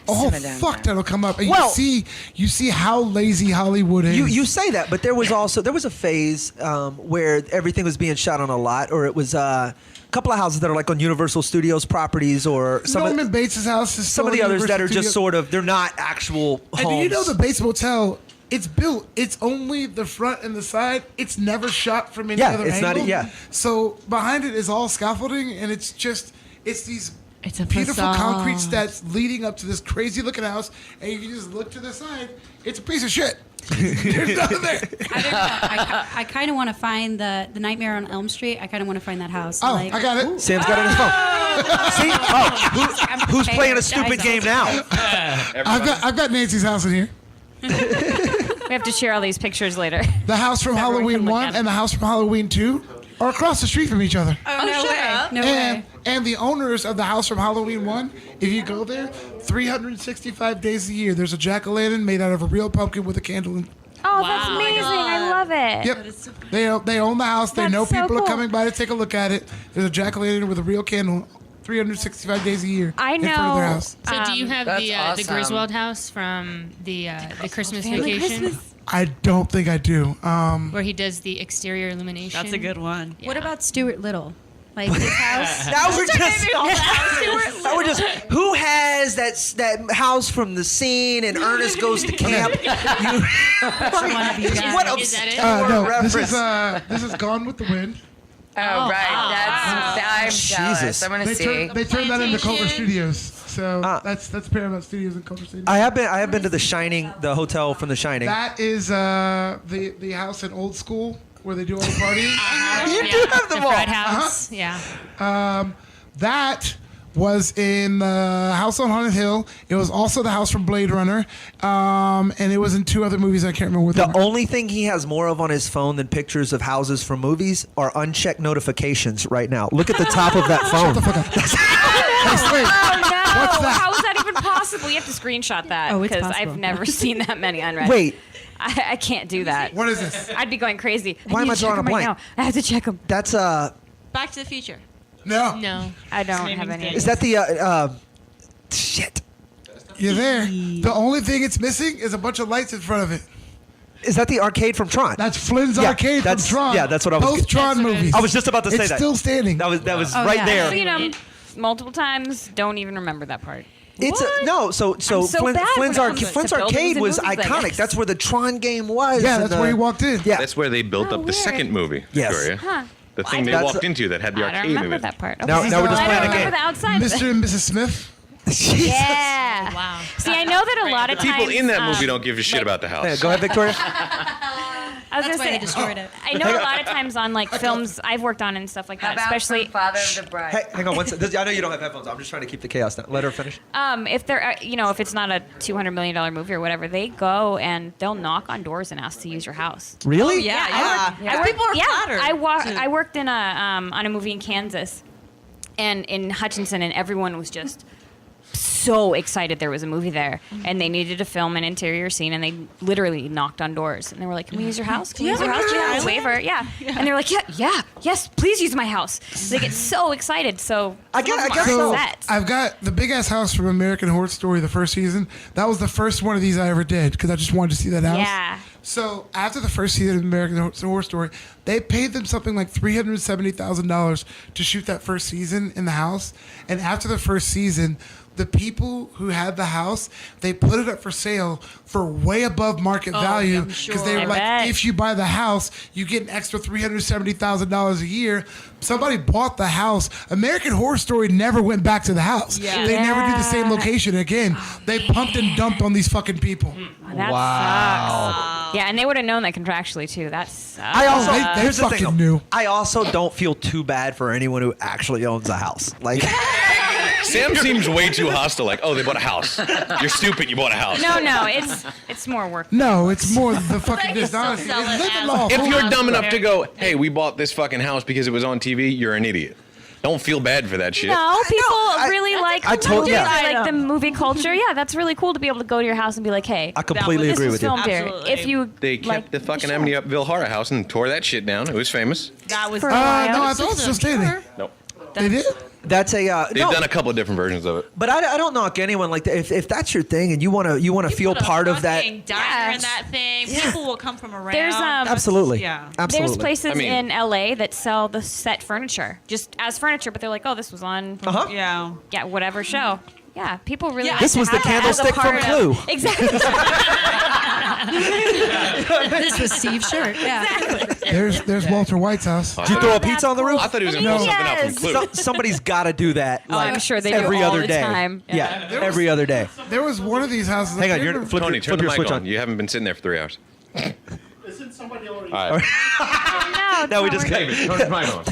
oh fuck, that'll come up, and you see how lazy Hollywood is. You say that, but there was a phase where everything was being shot on a lot, or it was a couple of houses that are like on Universal Studios properties, or Norman Bates' house is some of the others that are just sort of, they're not actual homes. And do you know the Bates Motel? It's built. It's only the front and the side. It's never shot from any other angle. So behind it is all scaffolding, and it's these a beautiful facade. concrete steps leading up to this crazy looking house, and you can just look to the side. It's a piece of shit. There's nothing there. I kind of want to find the Nightmare on Elm Street. I kind of want to find that house. Oh, I got it. Sam's got it in his phone. See? Who's playing a stupid game now? I've got Nancy's house in here. We have to share all these pictures later. The house from Halloween 1 and the house from Halloween 2 are across the street from each other. Oh, no way. No way. And the owners of the house from Halloween 1, if you go there, 365 days a year, there's a jack-o'-lantern made out of a real pumpkin with a candle in. Oh, that's amazing. I love it. Yep. They own the house. They That's know so people cool. are coming by to take a look at it. There's a jack-o'-lantern with a real candle 365 days a year I in front of their know. house. So do you have That's the awesome. Griswold house from the Christmas Family Vacation, Christmas. I don't think I do. where he does the exterior illumination? That's a good one. What about Stuart Little? Like his house? Now we're just who has that house from the scene and Ernest Goes to Camp? One of you guys. What Is that it? No, reference. this is Gone with the Wind. Oh, right. I'm Jesus. jealous. I'm going to see. They turned that into Culver Studios. So that's Paramount Studios and Culver Studios. I have been to The Shining, the hotel from The Shining. That is the house in Old School where they do all the parties. You do have them all. Fred House. Yeah. That was in the House on Haunted Hill. It was also the house from Blade Runner, and it was in 2 other movies. I can't remember what. The only thing he has more of on his phone than pictures of houses from movies are unchecked notifications right now. Look at the top of that phone. Shut the fuck up. Oh no! What's that? How is that even possible? You have to screenshot that Oh, it's because possible. I've never seen that many unread. Wait. I can't do that. What is this? I'd be going crazy. Why am I drawing a blank? Right now. I have to check them. That's Back to the Future. No. No. I don't have any. Is that the shit? You're there. The only thing it's missing is a bunch of lights in front of it. Is that the arcade from Tron? That's Flynn's Yeah, Arcade from that's- Tron. yeah, that's what I was- Both Tron That's what it movies. is. I was just about to say It's that. still standing. That was Oh, right yeah. there. I've seen them multiple times. Don't even remember that part. It's no, so I'm so Flynn's bad when it comes to Flynn's buildings Arcade and was movies, I iconic. guess. That's where the Tron game was. Yeah, and that's where he walked in. Yeah, That's where they built Oh, up the weird. second movie, Yes. Victoria. Huh. The thing I they don't- walked into that had the I don't arcade remember in it. that part. Now we're just I playing don't a remember game. the outside. Mr. and Mrs. Smith. Jesus. Yeah. Wow. See, I know that a lot of The people times in that movie don't give a shit about the house. Yeah, go ahead, Victoria. I was That's gonna why say, they destroyed it. I know a lot of times on like films I've worked on and stuff like How that, about especially from Father of the Bride? Hey, hang on one second. I know you don't have headphones. I'm just trying to keep the chaos down. Let her finish. if they're if it's not a $200 million movie or whatever, they go and they'll knock on doors and ask to use your house. Really? Oh, yeah. I worked, People are flattered. I worked in on a movie in Kansas, and in Hutchinson, and everyone was just so excited there was a movie there, and they needed to film an interior scene, and they literally knocked on doors, and they were like, "Can we use your house? Can we use your house? Do you have a waiver?" Yeah. And they're like, "Yes, please use my house." They get so excited. So I guess So sets. I've got the big ass house from American Horror Story, the first season. That was the first one of these I ever did because I just wanted to see that house. Yeah. So after the first season of American Horror Story, they paid them something like $370,000 to shoot that first season in the house. And after the first season, the people who had the house, they put it up for sale for way above market value I'm because sure. they were I like, bet. if you buy the house, you get an extra $370,000 a year. Somebody bought the house. American Horror Story never went back to the house. Yeah. They never did the same Yeah. location again. They pumped and dumped on these fucking people. That sucks. Yeah, and they would have known that contractually too. That sucks. I also They here's the fucking thing. knew. I also don't feel too bad for anyone who actually owns a house. Like, Sam seems way too hostile. Like, oh, they bought a house. You're stupid. You bought a house. No, it's more work. No, it's more the fucking dishonesty. sell It's it living as- law. If you're House dumb enough there. to go, hey, we bought this fucking house because it was on TV, you're an idiot. Don't feel bad for that shit. No, people I- really like I told- movies. yeah. I like the movie culture. Yeah, that's really cool to be able to go to your house and be like, hey, I completely this agree was with you. filmed here. Absolutely. If you They kept like the fucking show. Amityville horror house and tore that shit down. It was famous. That was For a No, while. I think it's still standing. Nope. They did? that's a They've no. done a couple of different versions of it. But I don't knock anyone like that. If that's your thing and you want to feel Put a part of that. fucking diner in that thing. Yeah. People will come from around. There's Absolutely. Yeah. Absolutely. There's places I mean- in LA that sell the set furniture just as furniture, but they're like, oh, this was on Uh-huh. Yeah. whatever show. Yeah, people really. Yeah. like This to was the have that as a candlestick from part Clue. of- Exactly. This was Steve's shirt. Yeah. There's Walter White's house. Did you throw a pizza on the roof? I thought he was going to pull something out from Clue. Somebody's got to do that. Oh, I'm sure they do every all other the day. time. Yeah, every other day. There was one of these houses. Hang I on, can't you're remember- flip Tony, your, turn flip the your mic switch on. on. You haven't been sitting there for 3 hours. Isn't somebody already? All right. No, Now we it's just not David, turn the mic on.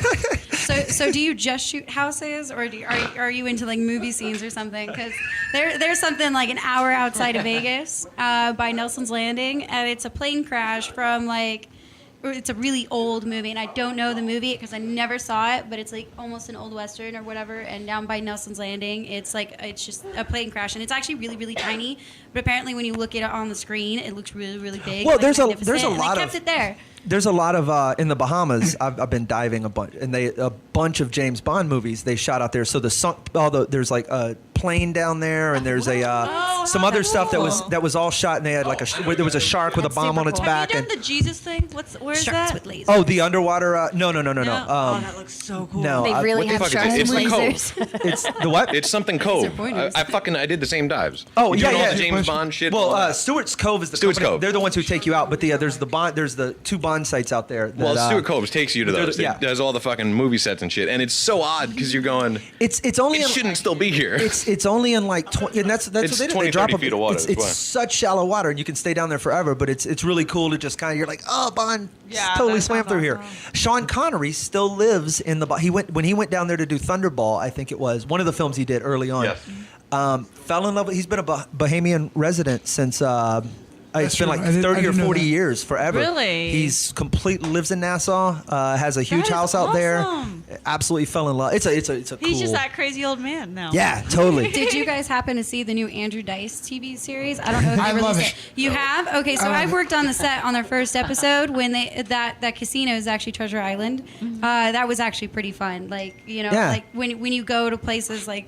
So do you just shoot houses, or are you into like movie scenes or something? Because there's something like an hour outside of Vegas by Nelson's Landing, and it's a plane crash from like. It's a really old movie, and I don't know the movie because I never saw it, but it's like almost an old western or whatever. And down by Nelson's Landing, it's just a plane crash, and it's actually really, really tiny. But apparently, when you look at it on the screen, it looks really, really big. Well, like, there's a magnificent, and lot they of kept it there. There's a lot of in the Bahamas. I've been diving a bunch, and a bunch of James Bond movies they shot out there. So there's like a plane down there, and there's some other stuff that was all shot, and they had like there was a shark with a bomb on its back. Have you done the Jesus thing? Where's Sharks that? with lasers. Oh, the underwater. No. Oh, that looks so cool. No, They really What the have fuck sharks is it? and It's the lasers. It's the what? It's something Cove. pointers. I did the same dives. Oh, You yeah, doing all yeah. the James Bond shit. Well, Stewart's Cove is the Stewart's company. Cove. They're the ones who take you out, but there's the 2 Bond sites out there. Well, that, Stuart Coves takes you to they're those. yeah. It does all the fucking movie sets and shit, and it's so odd because you're going. It's only It shouldn't still be here. It's It's only in like 20, and that's It's what they do. 20, They drop 30 feet of water, It's that's why. such shallow water, and you can stay down there forever. But it's really cool to just kind of, you're like, oh, Bond totally swam through here. Sean Connery still lives in the. When he went down there to do Thunderball, I think it was one of the films he did early on. Yes. Fell in love with. He's been a Bahamian resident since. It's been true. like I didn't 30 or know 40 that. years, forever. Really? He's lives in Nassau, has a huge That is house out there. awesome. Absolutely fell in love. It's a cool. He's just that crazy old man now. Yeah, totally. Did you guys happen to see the new Andrew Dice TV series? I don't know if I you love released it. You have? Okay, so I love I it. worked on the set on their first episode when that casino is actually Treasure Island. That was actually pretty fun. Like, Yeah. like when you go to places like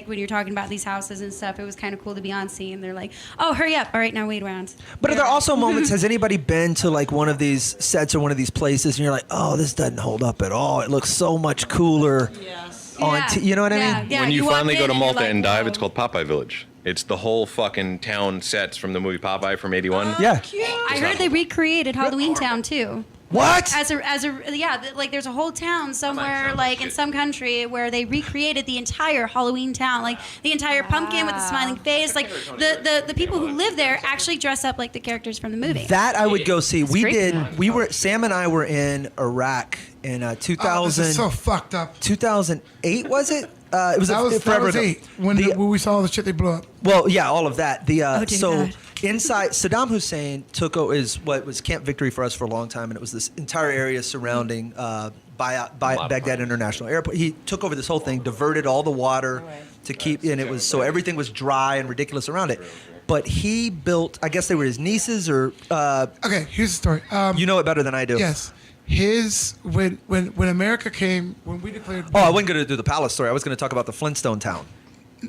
when you're talking about these houses and stuff, it was kind of cool to be on scene. They're like, oh, hurry up. All right, now wait around. But are there also moments, has anybody been to like one of these sets or one of these places and you're like, oh, this doesn't hold up at all. It looks so much cooler. Yes. You know what I mean? Yeah, when you walk finally go in to and you're Malta like, and dive, whoa. it's called Popeye Village. It's the whole fucking town sets from the movie Popeye from '81. Yeah. I heard they recreated Halloween Town too. What? Like there's a whole town somewhere like in some country where they recreated the entire Halloween town, like the entire pumpkin with the smiling face. Like the people who live there actually dress up like the characters from the movie. That I would go see. great. Sam and I were in Iraq in 2000. Oh, this is so fucked up. 2008, was it? It was That was forever ago. 8 when we saw all the shit they blew up. Well, yeah, all of that. dear God. Inside, Saddam Hussein took over is what was Camp Victory for us for a long time, and it was this entire area surrounding Baghdad International Airport. He took over this whole thing, diverted all the water to keep, and it was so everything was dry and ridiculous around it. But he built, I guess they were his nieces or. Okay, here's the story. You know it better than I do. Yes. When America came, when we declared. Oh, I wasn't going to do the palace story. I was going to talk about the Flintstone town.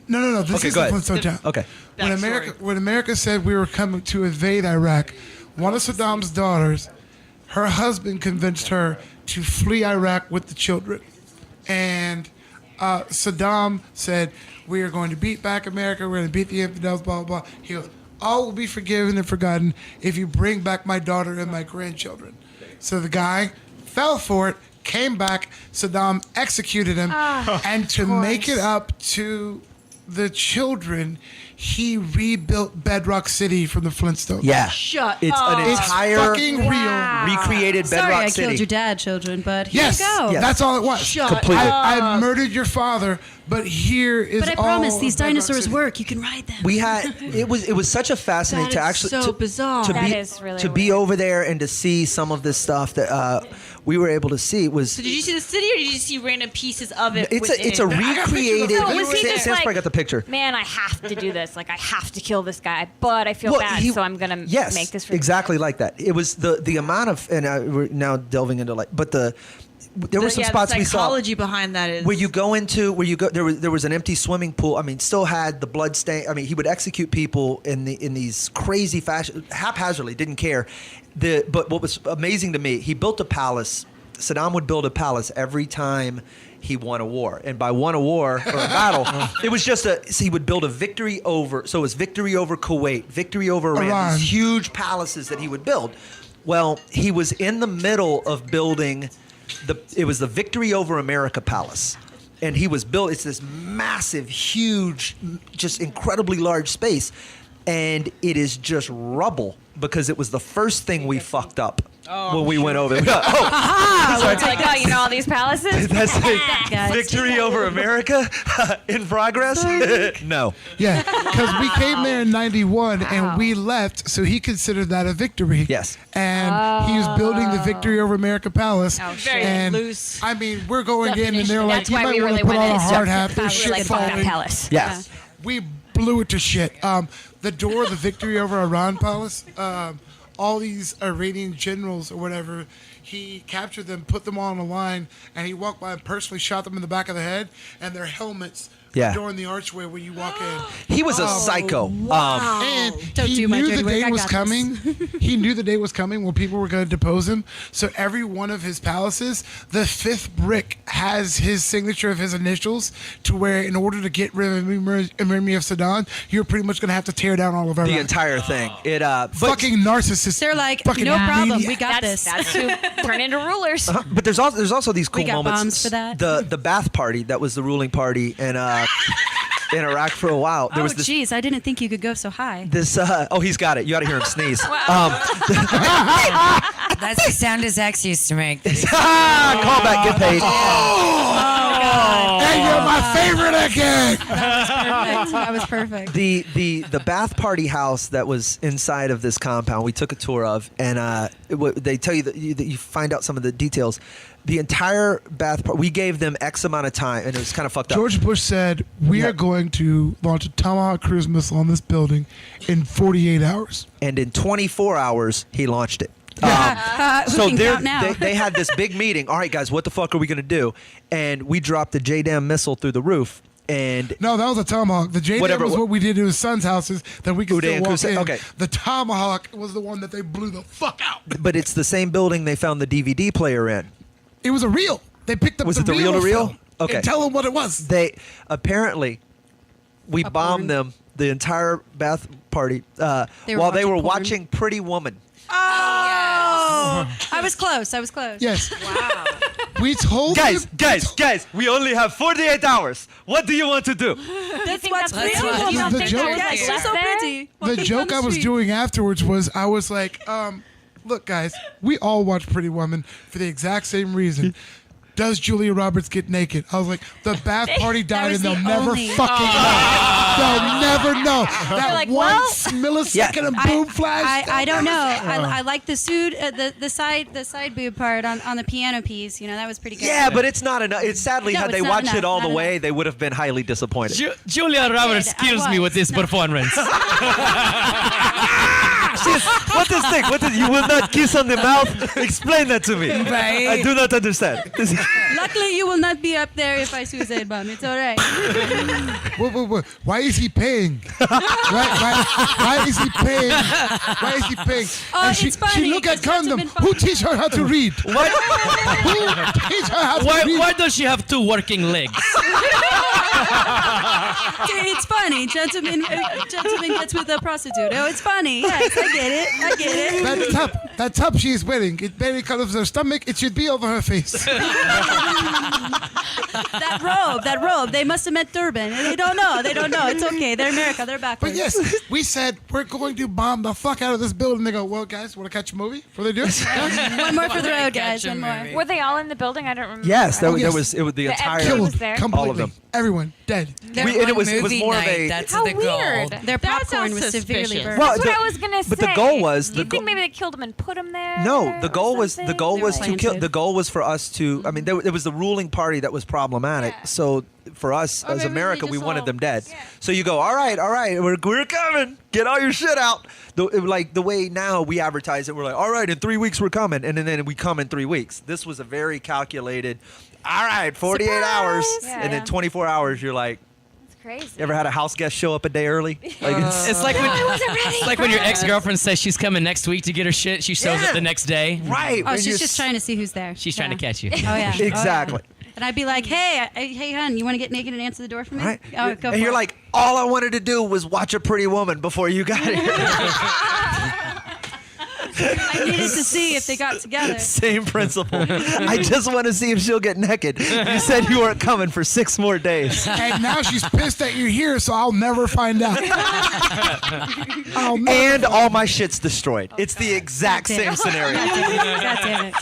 No. This Okay, is go the ahead. Flintstone town. Okay. When America said we were coming to invade Iraq, one of Saddam's daughters, her husband convinced her to flee Iraq with the children, and Saddam said, "We are going to beat back America. We're going to beat the infidels." Blah blah blah. He goes, "All will be forgiven and forgotten if you bring back my daughter and my grandchildren." So the guy fell for it. Came back, Saddam executed him, and to make it up to the children, he rebuilt Bedrock City from the Flintstones. Yeah. Shut It's up. an entire fucking real. recreated Bedrock Sorry, I City. killed your dad, children, but here Yes, you go. Yes. that's all it was. Shut Completely. I murdered your father, but here is But I all promise of these Bedrock dinosaurs City. work. You can ride them. We had it was such a fascinating That to is actually so bizarre. to That be is really to be weird. over there and to see some of this stuff that we were able to see. It was So did you see the city, or did you see random pieces of it? it's a within? recreated. No, was he just Sam's like, probably got the picture. Man, I have to do this. Like, I have to kill this guy, but I feel Well, bad, so I'm gonna yes, make this. For exactly like that. It was the amount of, and we're now delving into but there were some spots the we saw psychology behind that is where you go there was an empty swimming pool. I mean, still had the blood stain. I mean, he would execute people in these crazy fashion, haphazardly, didn't care. But what was amazing to me, he built a palace. Saddam would build a palace every time he won a war, and by won a war or a battle, it was just he would build a victory over. So it was victory over Kuwait, victory over Iran. These huge palaces that he would build. Well, he was in the middle of building it was the Victory Over America Palace. And he was built, it's this massive, huge, just incredibly large space. And it is just rubble because it was the first thing we fucked up when we went over. It's like, oh, you know all these palaces? That's Guys. Victory Over America in progress? No. Yeah, because we came there in '91 and we left, so he considered that a victory. Yes. And he was building the Victory Over America Palace. Oh, Very and loose. I mean, we're going in and they're like, That's you why might we want really to put went on a in. hard hat. We There's were shit like, fuck that falling. palace. Yes. We blew it to shit. The door of the Victory Over Iran Palace, all these Iranian generals or whatever, he captured them, put them all on a line, and he walked by and personally shot them in the back of the head, and their helmets Yeah. during the archway when you walk in. He was a psycho. And Don't he do my knew dirty the work, day I was got coming. He knew the day was coming when people were going to depose him. So every one of his palaces, the fifth brick has his signature of his initials, to where in order to get rid of Emir of Sudan, you're pretty much going to have to tear down all of Iraq. The entire thing. Fucking narcissists. They're like, fucking no problem, maniacs. we got That's this. who turn into rulers. But there's also these cool We got moments. bombs for that. The Ba'ath Party, that was the ruling party, and in Iraq for a while. There was this. Jeez, I didn't think you could go so high. This. Oh, he's got it. You got to hear him sneeze. That's the sound his ex used to make. Call back. Get paid. Hey, you're my favorite again. That was perfect. The bath party house that was inside of this compound, we took a tour of, and they tell you that you find out some of the details. The entire bath party, we gave them X amount of time, and it was kind of fucked up. George Bush said, we are going to launch a Tomahawk cruise missile on this building in 48 hours. And in 24 hours, he launched it. Who So can count now? they had this big meeting. All right, guys, what the fuck are we going to do? And we dropped the JDAM missile through the roof. And no, that was a Tomahawk. The JDAM was what we did to his son's houses that we could still walk in. Okay. The Tomahawk was the one that they blew the fuck out. But it's the same building they found the DVD player in. It was a reel. They picked up Was it the reel to reel? Okay. And tell them what it was. They apparently we bombed them the entire bath party while they were watching Pretty Woman. Oh, I was close. Yes. Wow. We told guys, we only have 48 hours. What do you want to do? That's what's pretty. The joke, She's so pretty. the joke I was doing afterwards was I was like, look, guys, we all watch Pretty Woman for the exact same reason. Does Julia Roberts get naked? I was like, the bath party died and they'll never fucking know. They'll never know. That like, one millisecond of boob flash. I don't know. I like the suit, the side boob part on the piano piece. You know, that was pretty good. Yeah, but it's not enough. It's sadly, No, had it's they not watched enough, it all not the way, they would have been highly disappointed. Julia Roberts kills me with this performance. What this thing? You will not kiss on the mouth? Explain that to me. Right. I do not understand. Luckily, you will not be up there if I suicide bomb. It's all right. Whoa. Why is he paying? Why is he paying? Why is he paying? Oh, And it's funny. She look at condom. Who teach her how to read? Why? Who teach her how to read? Why does she have two working legs? It's funny. Gentleman gets with a prostitute. Oh, it's funny. Yes, I get it. That top she is wearing, it barely covers her stomach. It should be over her face. That robe. They must have meant turban. They don't know. It's okay. They're America. They're backwards. But yes, we said we're going to bomb the fuck out of this building. They go, well, guys, want to catch a movie? What do they do? One more for the road, guys. One more. Were they all in the building? I don't remember. Yes, there was the entire everyone was there? all of them. Everyone dead. And it was more of a. That's How the goal. weird. Their popcorn was severely suspicious. burned. Well, That's what I was gonna say. But the goal was You think maybe they killed him and put him there? No, the goal was something? to kill. The goal was for us to. I mean, there was the ruling party that was problematic. Yeah. So for us as maybe America, they we just wanted all- them dead. So you go, all right, we're coming. Get all your shit out. Like the way now we advertise it, we're like, all right, in 3 weeks we're coming, and then we come in 3 weeks. This was a very calculated. All right, 48 hours, Yeah. and then 24 hours. You're like. Crazy. You ever had a house guest show up a day early? Like It's like when your ex-girlfriend says she's coming next week to get her shit. She shows up the next day. Right. Oh, she's just trying to see who's there. She's trying to catch you. Oh yeah. Exactly. Oh, yeah. And I'd be like, hey, hon, you want to get naked and answer the door for me? Right. Oh, go And for you're it. like, all I wanted to do was watch a Pretty Woman before you got here. I needed to see if they got together. Same principle. I just want to see if she'll get naked. You said you weren't coming for 6 more days. And now she's pissed that you're here, so I'll never find out. And all my shit's destroyed. It's the exact same scenario. God damn it.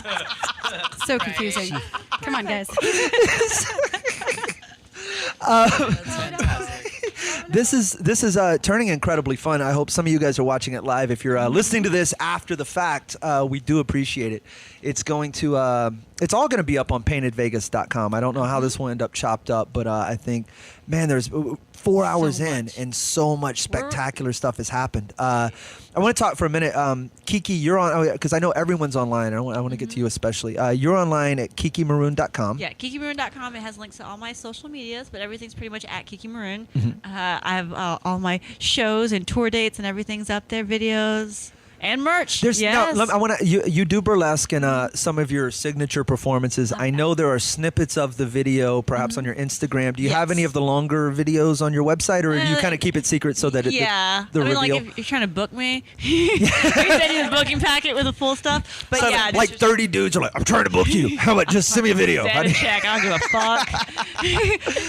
So confusing. Come on, guys. This is turning incredibly fun. I hope some of you guys are watching it live. If you're listening to this after the fact, we do appreciate it. It's going to it's all going to be up on paintedvegas.com. I don't know how this will end up chopped up, but I think, man, there's 4 hours in and so much spectacular stuff has happened. I want to talk for a minute. Kiki, you're on, because I know everyone's online. I want to get to you especially. You're online at kikimaroon.com. Yeah, kikimaroon.com. It has links to all my social medias, but everything's pretty much at Kiki Maroon. Mhm. I have all my shows and tour dates and everything's up there, videos. And merch. There's yes. no, I want to. You do burlesque in some of your signature performances. I know there are snippets of the video, perhaps on your Instagram. Do you have any of the longer videos on your website, or do you kind of keep it secret so that the I mean, reveal? like if you're trying to book me, we send you the booking packet with the full stuff. But So yeah, like 30 dudes are like, I'm trying to book you. How about just send me a video? Send a check. I don't give a fuck.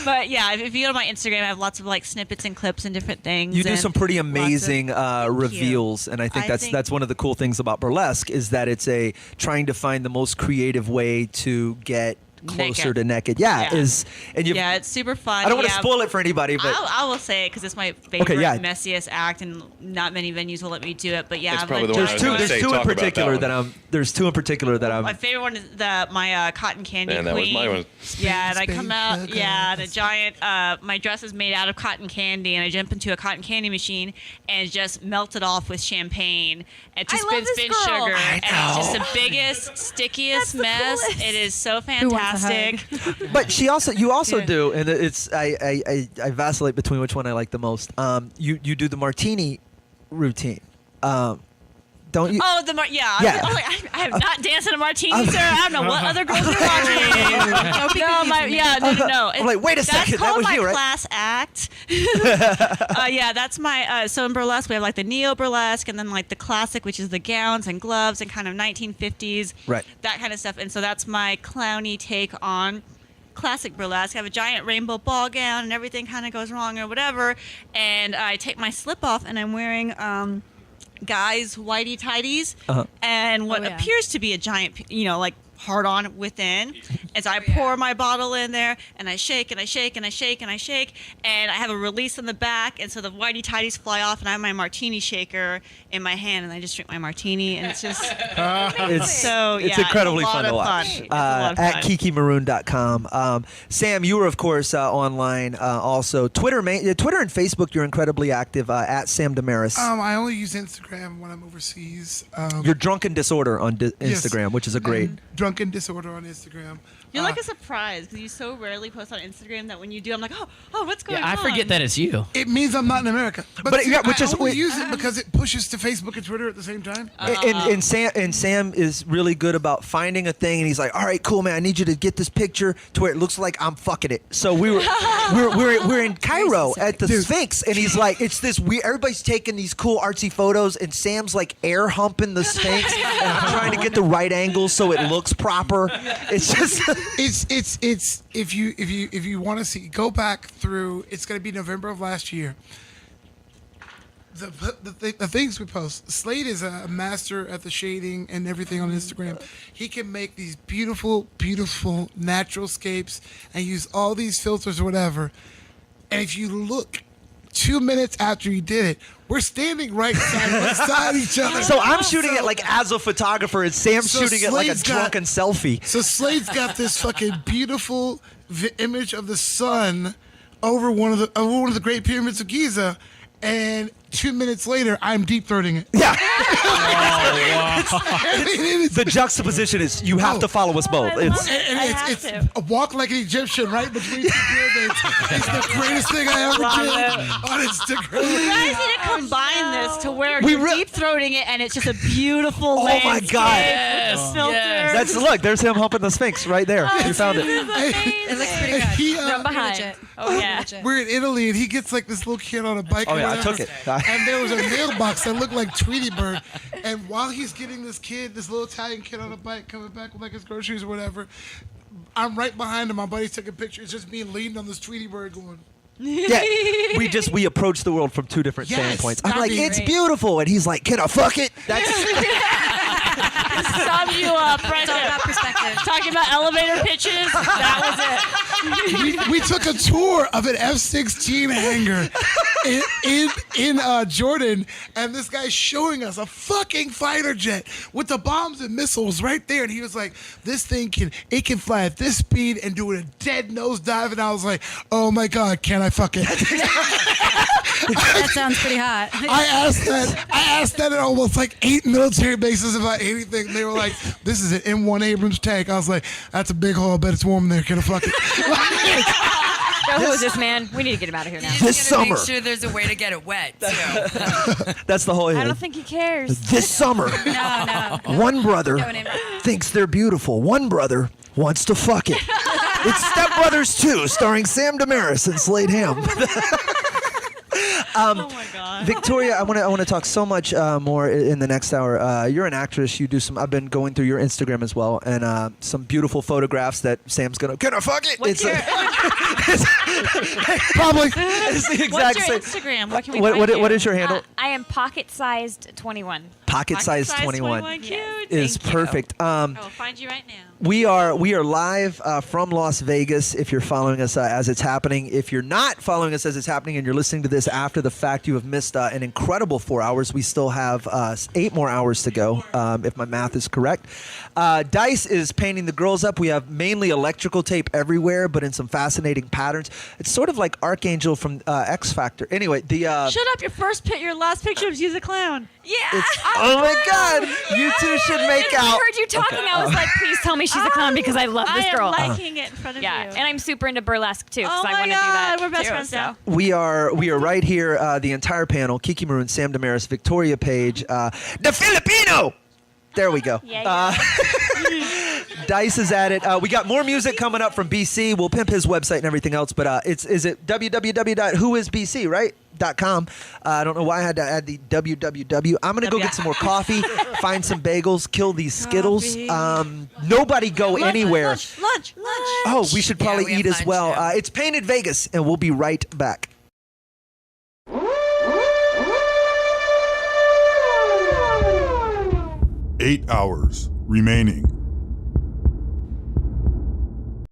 But yeah, if you go to my Instagram, I have lots of like snippets and clips and different things. You do and some pretty lots of- amazing reveals, and I think that's one of the cool things about burlesque is that it's trying to find the most creative way to get closer to naked. Yeah. And it's super fun. I don't want to spoil it for anybody, but I will say it because it's my favorite, Okay, yeah. messiest act, and not many venues will let me do it. But yeah, It's I'm probably like, the one I was gonna there's say, two in talk about particular that that one. There's two in particular that I'm. my favorite one is my cotton candy Man, queen. that was my one. Yeah, and I Spain come out, sugar. and a giant. My dress is made out of cotton candy, and I jump into a cotton candy machine and just melt it off with champagne and to I love this spin girl. sugar, I and it's just the biggest, stickiest mess. It is so fantastic. But you also do, and it's I vacillate between which one I like the most. You do the martini routine, don't you? Oh, Yeah. I have not danced in a martini, sir. I don't know what other girls you're watching. No. I'm like, wait a second, that was my you, right? class act. That's my. So in burlesque, we have like the neo burlesque, and then like the classic, which is the gowns and gloves and kind of 1950s, Right. that kind of stuff. And so that's my clowny take on classic burlesque. I have a giant rainbow ball gown, and everything kind of goes wrong or whatever. And I take my slip off, and I'm wearing guys' whitey tighties, and what appears to be a giant, like hard on within. And so I pour my bottle in there, and I shake and I shake and I shake and I shake, and I have a release in the back, and so the whitey tighties fly off, and I have my martini shaker in my hand, and I just drink my martini, and it's just it's incredibly fun to watch. At kikimaroon.com. Sam, you were of course online also. Twitter and Facebook, you're incredibly active at Sam Damaris. I only use Instagram when I'm overseas. You're Drunken Disorder on Yes. Instagram, which is a great. Drunken Disorder on Instagram. You're like a surprise because you so rarely post on Instagram that when you do, I'm like, oh, what's going on? I forget that it's you. It means I'm not in America. But see, yeah, which I is- only use it because it pushes to Facebook and Twitter at the same time. And Sam is really good about finding a thing, and he's like, "All right, cool, man. I need you to get this picture to where it looks like I'm fucking it." So we're in Cairo at the Sphinx, and he's like, "It's this weird. Everybody's taking these cool artsy photos, and Sam's like air humping the Sphinx, and I'm trying to get the right angle so it looks proper." It's just it's if you want to see, go back through. It's going to be November of last year. The things we post. Slade is a master at the shading and everything on Instagram. He can make these beautiful, beautiful natural scapes and use all these filters or whatever. And if you look 2 minutes after he did it, we're standing right beside each other. So I'm shooting it like as a photographer, and Sam's So shooting it like a Slade's got- drunken selfie. So Slade's got this fucking beautiful image of the sun over one of the Great Pyramids of Giza, and 2 minutes later, I'm deep throating it. Yeah. It's The juxtaposition is you have to follow us both. it's a walk like an Egyptian right between two pyramids. It's the greatest thing I ever did on Instagram. You guys need to combine this to where We you're re- deep throating it, and it's just a beautiful Oh my landscape God. with the filters. Look, there's him humping the Sphinx right there. You found it. It looks pretty good. From behind. Legit. Oh yeah. Legit. We're in Italy, and he gets like this little kid on a bike. Oh, or yeah, I whatever, took it. And there was a mailbox that looked like Tweety Bird. And while he's getting this little Italian kid on a bike coming back with like his groceries or whatever, I'm right behind him. My buddy's taking pictures. It's just me leaning on this Tweety Bird going. Yeah, we approach the world from two different Yes, standpoints. I'm that'd like, be it's great. beautiful, and he's like, can I fuck it? That's Sum you up right It's all there. about perspective. Talking about elevator pitches, that was it. We took a tour of an F-16 hangar in Jordan, and this guy's showing us a fucking fighter jet with the bombs and missiles right there, and he was like, "This thing can fly at this speed and do a dead nosedive," and I was like, "Oh my God, can I fuck it?" That sounds pretty hot. I asked that at almost like 8 military bases about anything. They were like, "This is an M1 Abrams tank." I was like, "That's a big hole. I bet it's warm in there. Can I fuck it?" Who is this man? We need to get him out of here now. This summer. Make sure there's a way to get it wet, too. That's the whole. I don't think he cares. This summer, No. one brother Going in. thinks they're beautiful. One brother wants to fuck it. It's Step Brothers 2, starring Sam Damaris and Slade Ham. Oh my God. Victoria, I want to talk so much more in the next hour. You're an actress. You do some. I've been going through your Instagram as well, and some beautiful photographs that Sam's gonna. Can I fuck it? What's your probably. It's the exact What's your same. Instagram? What can we What find you? is your handle? I am pocket-sized 21. Pocket size 21 Cute. is Thank you. perfect. I will find you right now. We are live from Las Vegas. If you're following us as it's happening, if you're not following us as it's happening, and you're listening to this after the fact, you have missed an incredible 4 hours. We still have 8 more hours to go, if my math is correct. Dice is painting the girls up. We have mainly electrical tape everywhere, but in some fascinating patterns. It's sort of like Archangel from X Factor. Anyway, the Shut up! Your last picture was you as a clown. Yeah. oh my God, you two should make I out. heard you talking. I was like, please tell me she's a clown because I love this girl. I am liking it in front of you. Yeah, and I'm super into burlesque too because Oh I my want to do that. God, we're best too, friends now. We are right here, the entire panel, Kiki Maroon, Sam Damaris, Victoria Page, the Filipino! There we go. Dice is at it. We got more music coming up from BC. We'll pimp his website and everything else, but is it www.whoisbc, right? .com. I don't know why I had to add the www. I'm going to go get some more coffee, find some bagels, kill these Skittles. Nobody go anywhere. Lunch. Oh, we should probably we have eat as lunch, well. yeah. It's Painted Vegas, and we'll be right back. Eight hours remaining.